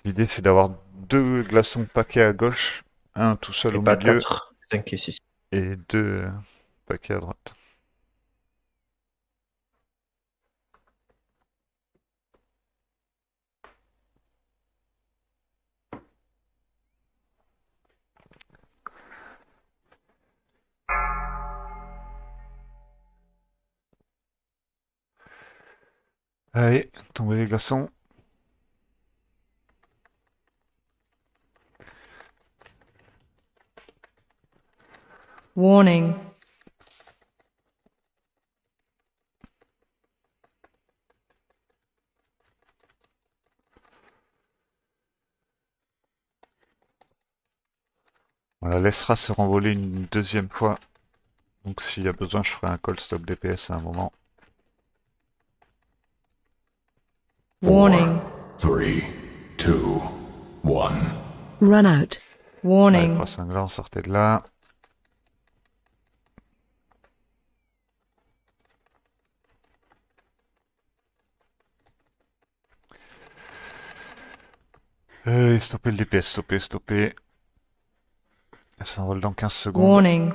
Speaker 3: L'idée c'est d'avoir 2 glaçons paquets à gauche, un tout seul
Speaker 10: Et
Speaker 3: au
Speaker 10: pas
Speaker 3: milieu
Speaker 10: 4, 5 et 6.
Speaker 3: et 2 paquets à droite. Allez, tombez les glaçons.
Speaker 2: Warning.
Speaker 3: On la laissera se renvoler une deuxième fois. Donc s'il y a besoin, je ferai un call stop DPS à un moment.
Speaker 2: Warning.
Speaker 13: 3, 2, 1.
Speaker 9: Run out.
Speaker 3: Allez,
Speaker 2: Warning.
Speaker 3: 3 cinglants, sortez de là. Et stoppez le DPS, stoppez. Elle s'envole dans 15 secondes.
Speaker 2: Warning.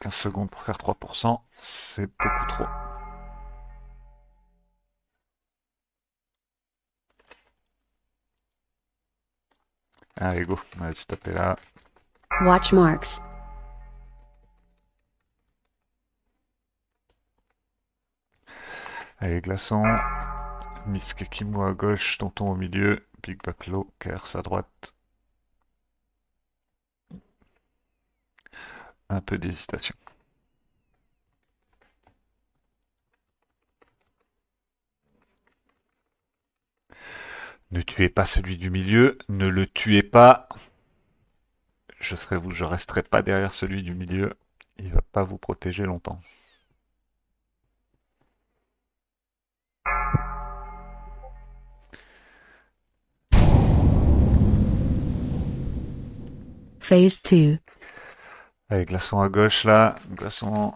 Speaker 3: 15 secondes pour faire 3%, c'est beaucoup trop. Allez, go, allez, tu tapes là.
Speaker 9: Watch marks.
Speaker 3: Allez, glaçon. Miss Kekimo à gauche, Tonton au milieu, Big Backlow, Kers à droite. Un peu d'hésitation. Ne tuez pas celui du milieu, ne le tuez pas. Je resterai pas derrière celui du milieu. Il va pas vous protéger longtemps.
Speaker 9: Phase 2.
Speaker 3: Allez, glaçon à gauche là, glaçon.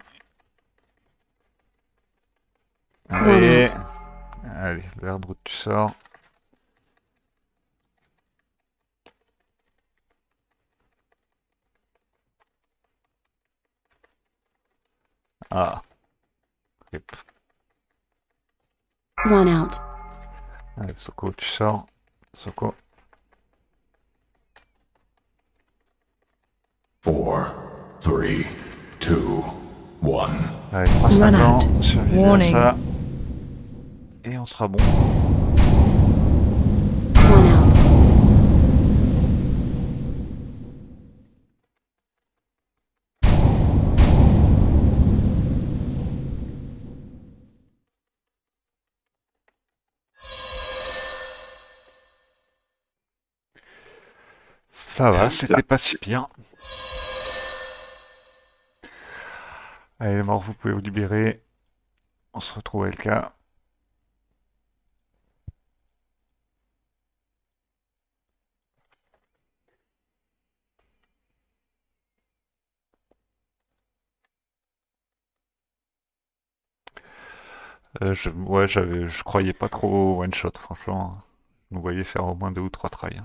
Speaker 3: Allez, allez, vers de route tu sors. Ah. Rip.
Speaker 9: One out.
Speaker 3: Allez, Soko, tu sors. Soko.
Speaker 13: 4, 3, 2, 1.
Speaker 3: Allez, 3-5
Speaker 9: Run
Speaker 3: ans,
Speaker 9: out.
Speaker 3: survivre à
Speaker 2: Warning.
Speaker 3: ça. Et on sera bon.
Speaker 9: One out.
Speaker 3: Ça va, c'était pas si pire. Allez, les morts, vous pouvez vous libérer. On se retrouve à LK. Ouais, je croyais pas trop au one shot, franchement. Vous voyez faire au moins 2 ou 3 tries.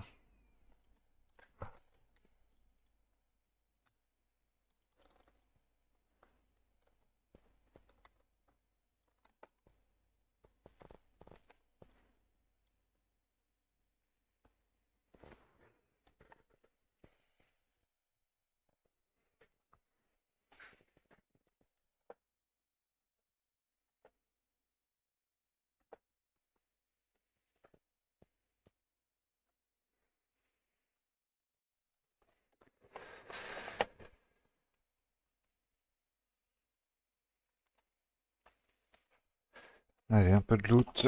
Speaker 3: Allez, un peu de loot.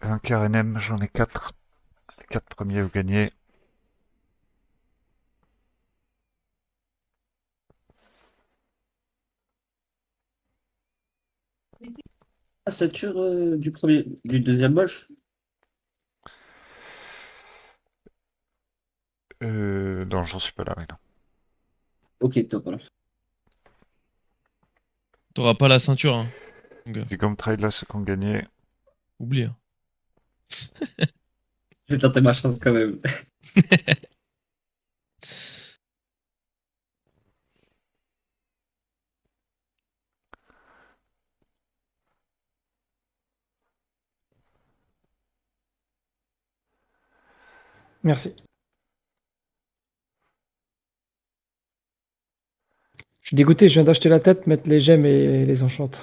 Speaker 3: Un cœur NM, j'en ai 4. Les 4 premiers, vous gagnez.
Speaker 1: Ah, ça tue du deuxième boss?
Speaker 3: Non, j'en suis pas là, mais non.
Speaker 1: Ok, top alors.
Speaker 5: T'auras pas la ceinture, hein. Donc,
Speaker 3: C'est comme trade là, ceux qui ont gagné.
Speaker 5: oublie. Hein.
Speaker 1: Je vais tenter ma chance quand même.
Speaker 4: Merci. Je suis dégoûté, je viens d'acheter la tête, mettre les gemmes et les enchante.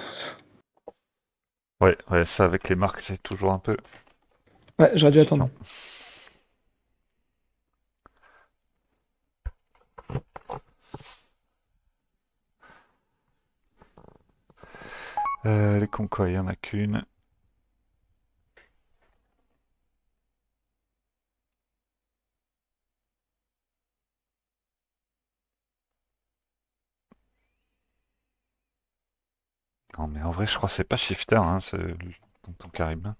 Speaker 3: Ouais, ça avec les marques, c'est toujours un peu.
Speaker 4: Ouais, j'aurais dû attendre.
Speaker 3: Les concours, il y en a qu'une. Non, mais en vrai, je crois que c'est pas Shifter, hein, dans ton Karim.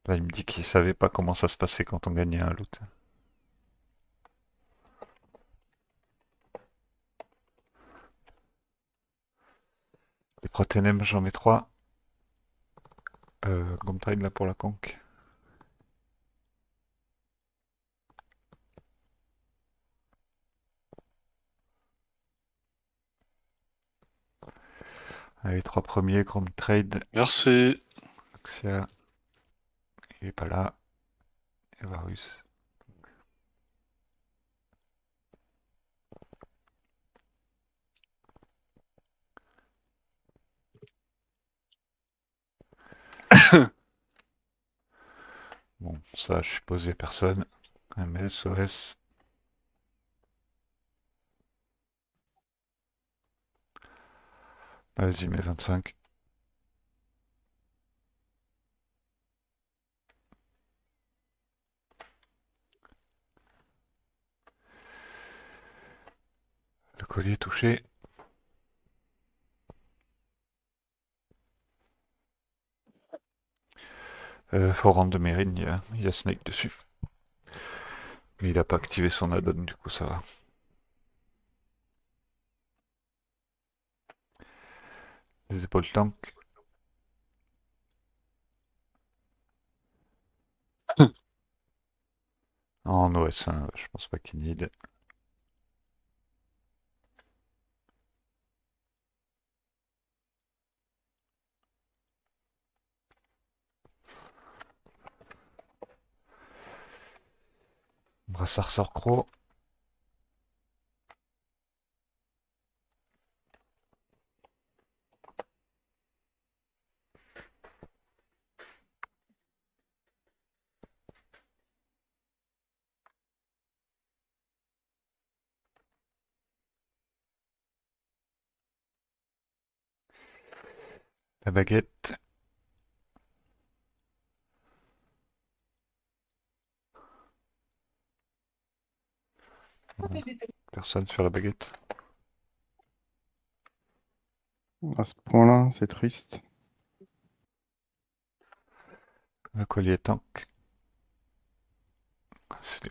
Speaker 3: Là, il me dit qu'il savait pas comment ça se passait quand on gagnait un loot. Les Protenem, j'en mets 3. Gomtrade là pour la conque. Allez, 3 premiers, Gomtrade.
Speaker 8: Merci.
Speaker 3: Axia. Il est pas là. Et Varus. Bon, ça, je suppose, il y a personne. MSOS. Vas-y, mets 25. Le collier est touché. Faut rendre de Mérine, il y a Snake dessus. Mais il a pas activé son add-on, du coup ça va. Les épaules tank. En OS, hein, je pense pas qu'il need. Brassard sort croc. La baguette. Personne sur la baguette.
Speaker 12: À ce point-là, c'est triste.
Speaker 3: Le collier tank.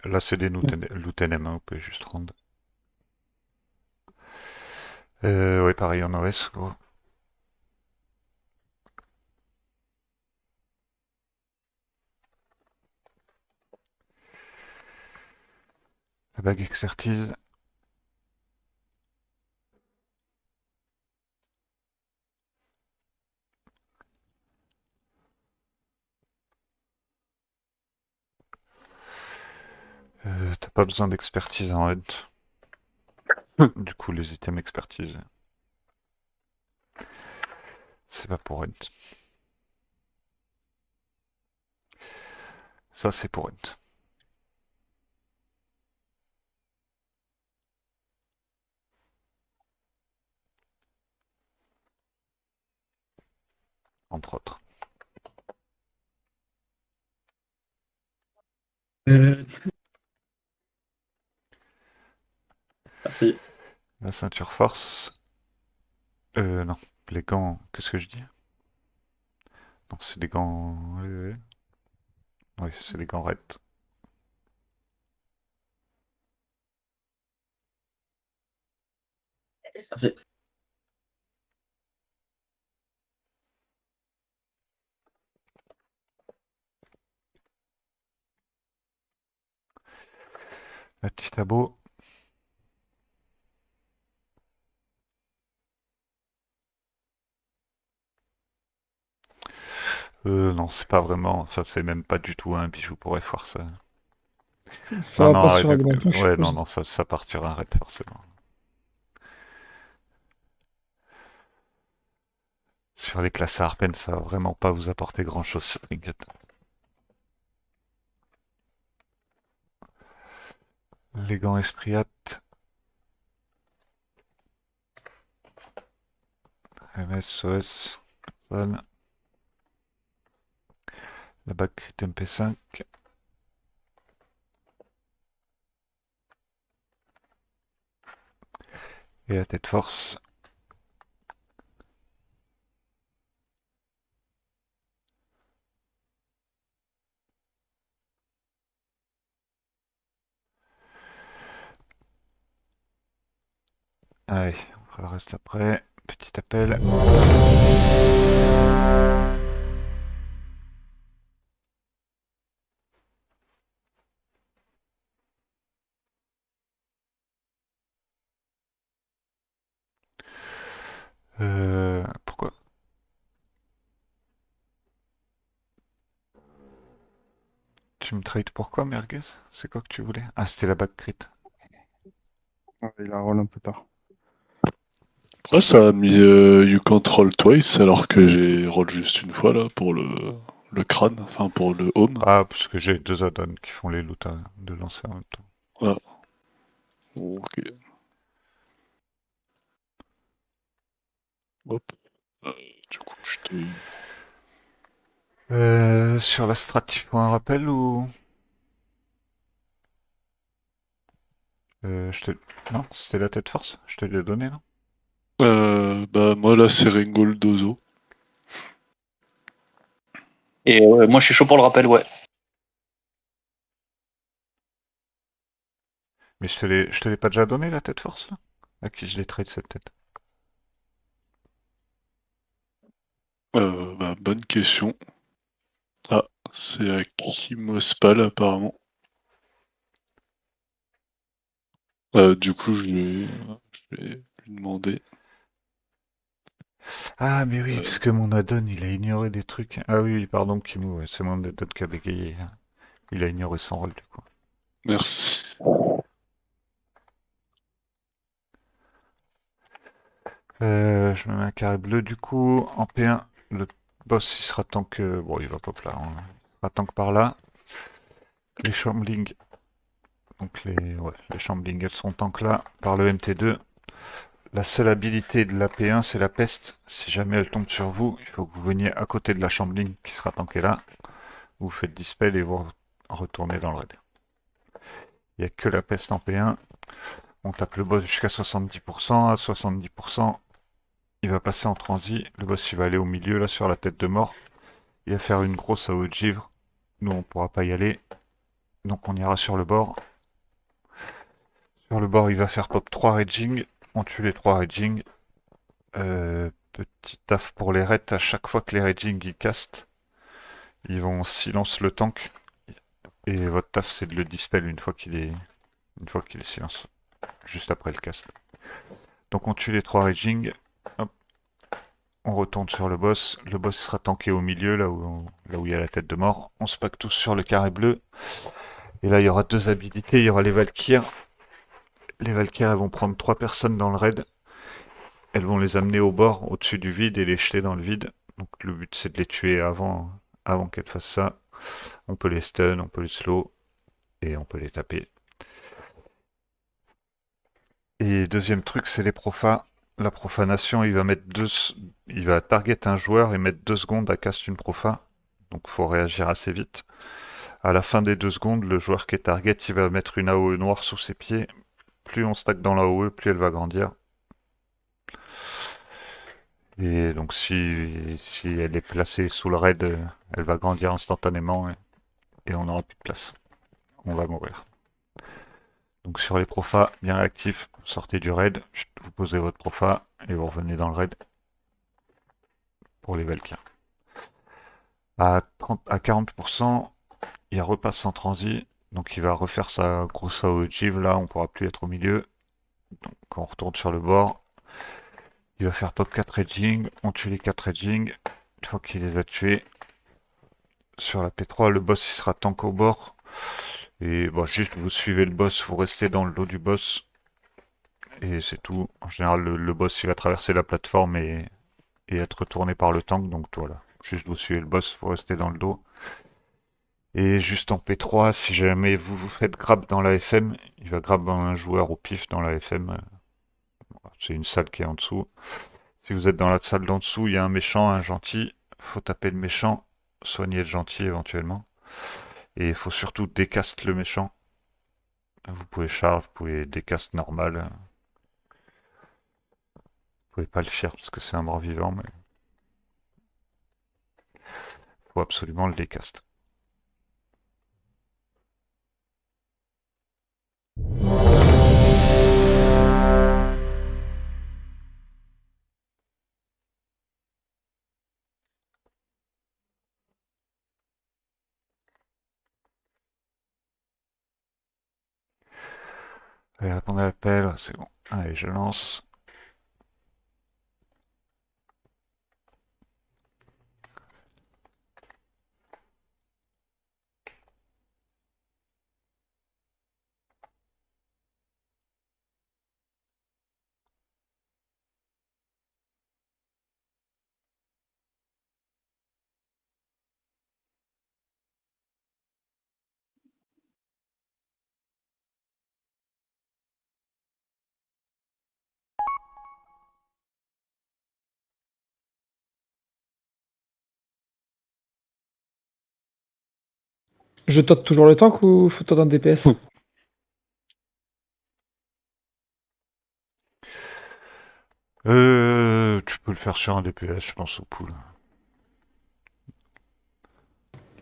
Speaker 3: Là, c'est des Lutenem, hein, vous pouvez juste rendre. Oui, pareil en OS, gros. La bague expertise. T'as pas besoin d'expertise en hunt. Du coup, les items expertise. C'est pas pour hunt. Ça, c'est pour hunt. Entre autres.
Speaker 14: Merci.
Speaker 3: La ceinture force. Non. Les gants. Qu'est-ce que je dis? Non, c'est des gants. Oui, c'est des gants red.
Speaker 14: Merci.
Speaker 3: La petite abo. Non, c'est pas vraiment. Enfin, c'est même pas du tout un bijou pour F-War, ça.
Speaker 4: Ça
Speaker 3: Non,
Speaker 4: va
Speaker 3: non,
Speaker 4: pas sur
Speaker 3: arrête.
Speaker 4: Augmentation, je
Speaker 3: Ouais,
Speaker 4: suppose.
Speaker 3: non, non, ça partira red forcément. Sur les classes à Arpen, ça va vraiment pas vous apporter grand chose sur Trinket. Les gants Espriat. MS, OS. Sol. La bague crit MP5. Et la tête force. Allez, on fera le reste après. Petit appel. Pourquoi? Tu me trades pourquoi, Merguez? C'est quoi que tu voulais? Ah, c'était la bague crit.
Speaker 12: Ouais, il la roll un peu tard.
Speaker 8: Après, ça a mis You Can't Roll Twice, alors que j'ai roll juste une fois là pour le crâne, enfin pour le home.
Speaker 3: Ah, parce que j'ai deux add-ons qui font les loots de lancer en même temps.
Speaker 8: Voilà. Ok. Hop. Du coup, je t'ai.
Speaker 3: Sur la strat, tu fais un rappel ou... Non, c'était la tête force? Je te l'ai donné, non?
Speaker 8: Bah, moi là, c'est Ringgold Dozo.
Speaker 14: Et moi, je suis chaud pour le rappel, ouais.
Speaker 3: Mais je te l'ai pas déjà donné, la tête force, là? À qui je l'ai trade, cette tête?
Speaker 8: Bah, bonne question. Ah, c'est à Kimospal apparemment. Du coup, je vais lui demander.
Speaker 3: Ah, mais oui, parce que mon add-on, il a ignoré des trucs. Ah oui, pardon, Kimo, ouais, c'est mon add-on qui a bégayé. Il a ignoré son rôle, du coup.
Speaker 8: Merci.
Speaker 3: Je me mets un carré bleu, du coup. En P1, le boss, il sera tank... Bon, il va pop là. Hein. Il sera tank par là. Les Shambling... Donc les Shambling, elles sont tank là, par le MT2. La seule habilité de la P1, c'est la peste. Si jamais elle tombe sur vous, il faut que vous veniez à côté de la Shambling qui sera tankée là. Vous faites dispel et vous retournez dans le raid. Il n'y a que la peste en P1. On tape le boss jusqu'à 70%. À 70%, il va passer en transi. Le boss, il va aller au milieu, là, sur la tête de mort. Il va faire une grosse AOE de givre. Nous, on ne pourra pas y aller. Donc, on ira sur le bord. Sur le bord, il va faire pop 3 raging. On tue les 3 raging. Petit taf pour les raids. À chaque fois que les raging, ils castent, ils vont silence le tank. Et votre taf, c'est de le dispel une fois qu'il est silence. Juste après le cast. Donc on tue les 3 raging. Hop. On retourne sur le boss. Le boss sera tanké au milieu, là où il y a la tête de mort. On se pack tous sur le carré bleu. Et là, il y aura 2 habilités. Il y aura les Valkyries. Les Valkyries, elles vont prendre 3 personnes dans le raid. Elles vont les amener au bord, au-dessus du vide, et les jeter dans le vide. Donc le but, c'est de les tuer avant qu'elles fassent ça. On peut les stun, on peut les slow, et on peut les taper. Et deuxième truc, c'est les profas. La profanation, il va target un joueur et mettre 2 secondes à cast une profa. Donc il faut réagir assez vite. À la fin des 2 secondes, le joueur qui est target, il va mettre une AOE noire sous ses pieds. Plus on stack dans l'AOE, plus elle va grandir. Et donc si elle est placée sous le raid, elle va grandir instantanément et on n'aura plus de place. On va mourir. Donc sur les profas, bien actifs, sortez du raid, vous posez votre profa et vous revenez dans le raid pour les Valkyries. À 40%, il repasse en transi, donc il va refaire sa grosse AOE Jiv, là on pourra plus être au milieu. Donc on retourne sur le bord. Il va faire pop 4 raging, on tue les 4 raging. Une fois qu'il les a tués, sur la P3, le boss il sera tank au bord. Et bon, juste vous suivez le boss, vous restez dans le dos du boss. Et c'est tout. En général, le boss il va traverser la plateforme et être retourné par le tank. Donc voilà, juste vous suivez le boss, vous restez dans le dos. Et juste en P3, si jamais vous vous faites grab dans la FM, il va grab un joueur au pif dans la FM. C'est une salle qui est en dessous. Si vous êtes dans la salle d'en dessous, il y a un méchant, un gentil. Faut taper le méchant, soigner le gentil éventuellement. Et il faut surtout décast le méchant. Vous pouvez charge, vous pouvez décast normal. Vous pouvez pas le faire parce que c'est un mort vivant, mais faut absolument le décast. Allez, répondez à l'appel, c'est bon. Allez, je lance.
Speaker 4: Je tente toujours le tank ou faut tenter un DPS?
Speaker 3: Tu peux le faire sur un DPS, je pense, au pool.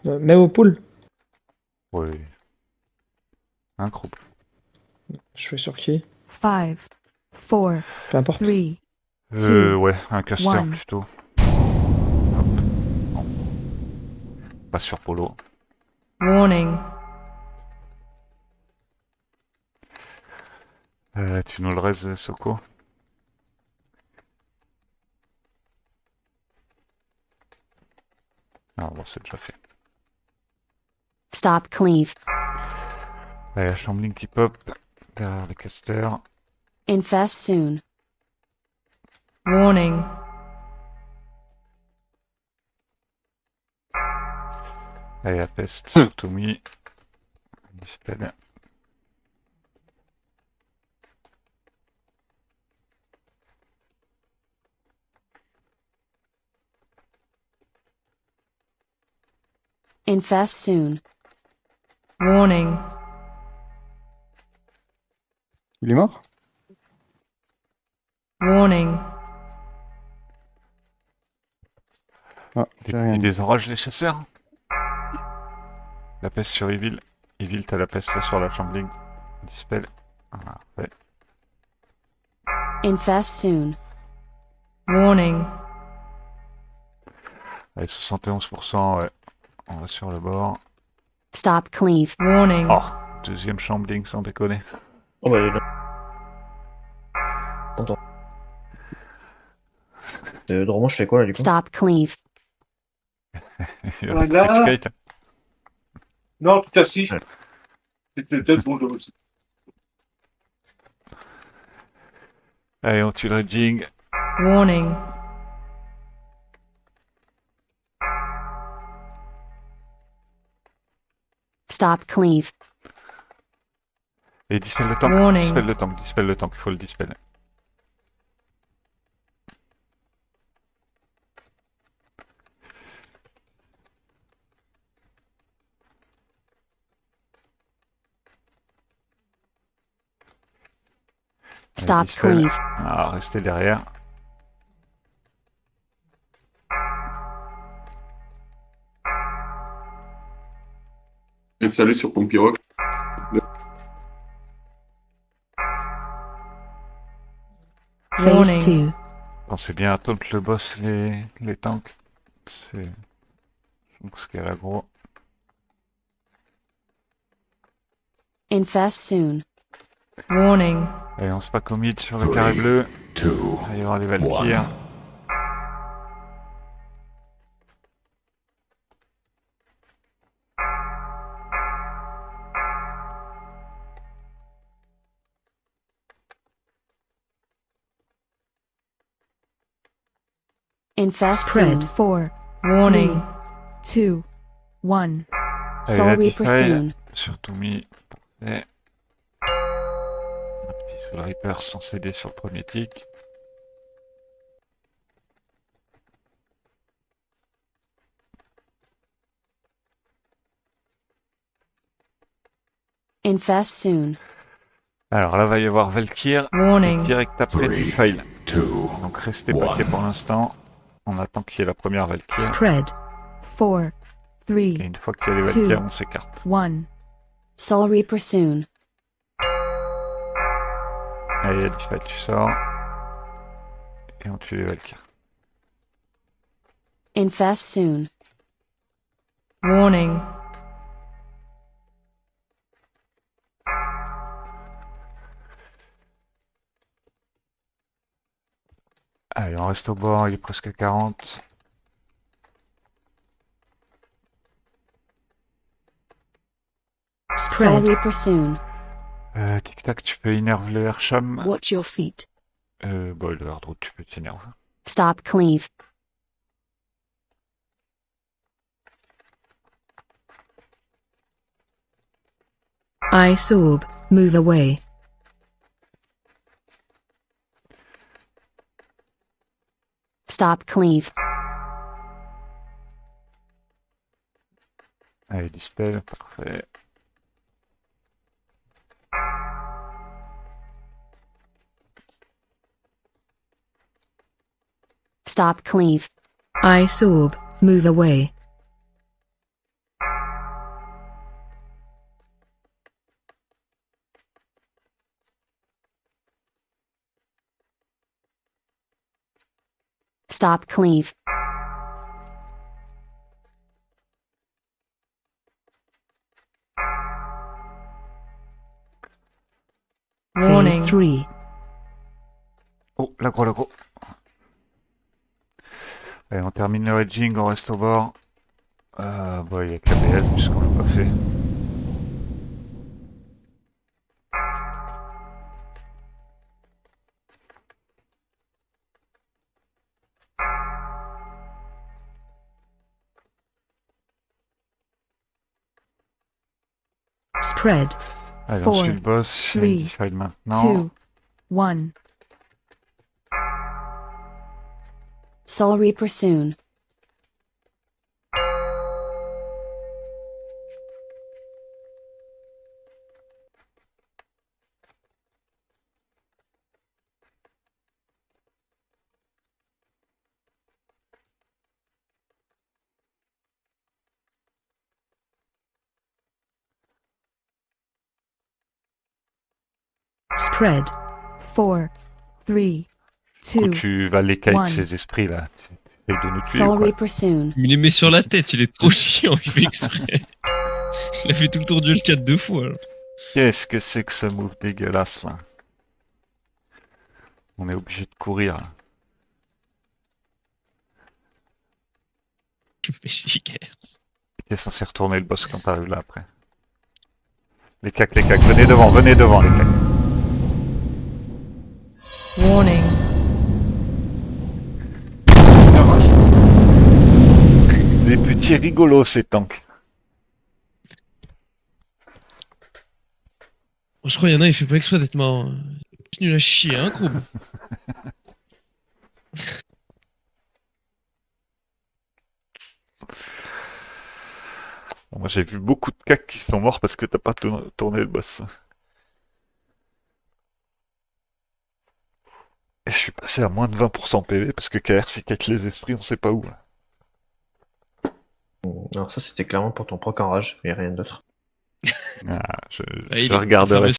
Speaker 4: Même au pool?
Speaker 3: Oui. Un groupe.
Speaker 4: Je fais sur qui?
Speaker 2: 5, 4,
Speaker 4: Peu importe.
Speaker 2: 3,
Speaker 3: Ouais, un caster
Speaker 2: one.
Speaker 3: plutôt. Hop. Non. Pas sur Polo.
Speaker 2: Warning.
Speaker 3: Tu nous le raises, Soko? Ah bon, c'est déjà fait.
Speaker 9: Stop cleave.
Speaker 3: Allez, la Shambling qui pop derrière le caster.
Speaker 9: Infest soon.
Speaker 2: Warning.
Speaker 3: Allez, la peste sur Tommy. Dispel.
Speaker 9: Infest soon.
Speaker 2: Warning.
Speaker 12: Il est mort?
Speaker 2: Warning.
Speaker 12: Ah, j'ai rien
Speaker 3: Et
Speaker 12: dit.
Speaker 3: des orages, les chasseurs. La peste sur Evil. Evil, t'as la peste là sur la Chambling. Dispel. Voilà, ouais.
Speaker 9: Infest soon.
Speaker 2: Warning.
Speaker 3: Allez, 71%, ouais. On va sur le bord.
Speaker 9: Stop cleave.
Speaker 2: Warning.
Speaker 3: Oh, deuxième Chambling, sans déconner.
Speaker 10: Oh bah, il est là. Content. Normalement, je fais quoi là du coup?
Speaker 9: Stop cleave.
Speaker 7: Voilà.
Speaker 3: Kate.
Speaker 7: Non, tout à si. C'était peut-être bon aussi.
Speaker 3: Allez, on tue le Raging.
Speaker 2: Warning.
Speaker 9: Stop cleave.
Speaker 3: Et dispel le tank.
Speaker 2: Warning.
Speaker 3: Dispel le tank. Dispel le tank. Il faut le dispel.
Speaker 9: Stop
Speaker 3: Dispel.
Speaker 9: cleave.
Speaker 3: Ah, restez derrière.
Speaker 11: Un salut sur Pompiroc.
Speaker 9: Phase
Speaker 2: Warning.
Speaker 9: 2.
Speaker 3: Pensez bien à taunt le boss, les tanks. C'est... Donc, ce qu'elle a gros.
Speaker 9: Infest soon.
Speaker 2: Warning.
Speaker 3: Allez, on se pack au mid sur le carré bleu. Allez voir les Valkyries.
Speaker 9: Infest
Speaker 2: Spread.
Speaker 9: soon.
Speaker 2: 4. Warning. 2. 1.
Speaker 3: Allez,
Speaker 9: Soul
Speaker 3: la
Speaker 9: Reaper
Speaker 3: Defile.
Speaker 9: soon.
Speaker 3: Surtout mis. Parfait. Un petit Soul Reaper sans CD sur le premier tick.
Speaker 9: Infest soon.
Speaker 3: Alors là, va y avoir Valkyr.
Speaker 2: Warning.
Speaker 3: Direct après Defile. Donc restez paquet pour l'instant. On attend qu'il y ait la première Valkyr.
Speaker 2: Spread. 4. 3.
Speaker 3: Et une fois qu'il y a les
Speaker 2: Two.
Speaker 3: Valkyrs, on s'écarte.
Speaker 2: 1.
Speaker 9: Soul Reaper soon.
Speaker 3: Allez, Defile, tu sors. Et on tue les Valkyrs.
Speaker 9: Infest soon.
Speaker 2: Warning.
Speaker 3: Allez, on reste au bord, il est presque 40.
Speaker 9: Soul Reaper soon.
Speaker 3: Tic-tac, tu peux énerver le Hersham.
Speaker 9: Watch your feet.
Speaker 3: Bon, le Hardroot, tu peux t'énerver.
Speaker 9: Stop cleave.
Speaker 2: Ice orb. Move away.
Speaker 9: Stop cleave.
Speaker 3: Allez, dispel, parfait.
Speaker 9: Stop cleave.
Speaker 2: Ice orb. Move away.
Speaker 9: Stop cleave.
Speaker 2: Warning.
Speaker 9: 3.
Speaker 3: Oh, l'agro. Allez, on termine le raging, on reste au bord. Bon, il y a que la BL, puisqu'on l'a pas fait.
Speaker 2: Spread.
Speaker 3: Allez, on
Speaker 2: 4.
Speaker 3: suit le boss, il y a une
Speaker 2: 3.
Speaker 3: Defile maintenant.
Speaker 2: 2. 1.
Speaker 9: Soul Reaper soon.
Speaker 2: Spread. 4, 3,
Speaker 3: Du coup,
Speaker 2: 2,
Speaker 3: tu vas l'écailler de
Speaker 2: one.
Speaker 3: ces esprits là. Tu essayes de nous tuer.
Speaker 9: Soul
Speaker 3: ou quoi
Speaker 9: Reaper soon.
Speaker 5: Il les met sur la tête, il est trop chiant, il fait exprès. Il a fait tout le tour du L4 2 fois. Alors.
Speaker 3: Qu'est-ce que c'est que ce move dégueulasse là? On est obligé de courir là.
Speaker 5: Mais Jigers.
Speaker 3: T'es censé retourner le boss quand t'arrives là après. Les cacs, venez devant les cacs.
Speaker 2: warning.
Speaker 3: Des petits rigolos ces tanks.
Speaker 5: Bon, je crois qu'il y en a, il fait pas exprès d'être marrant. C'est nul à chier, hein, Krub.
Speaker 3: Bon, moi j'ai vu beaucoup de cacs qui sont morts parce que t'as pas tourné le boss. Et je suis passé à moins de 20% PV parce que KR s'y cache les esprits, on sait pas où. Là.
Speaker 10: Alors ça, c'était clairement pour ton proc en rage, mais rien d'autre.
Speaker 3: Ah, je
Speaker 5: il est
Speaker 3: regarderai.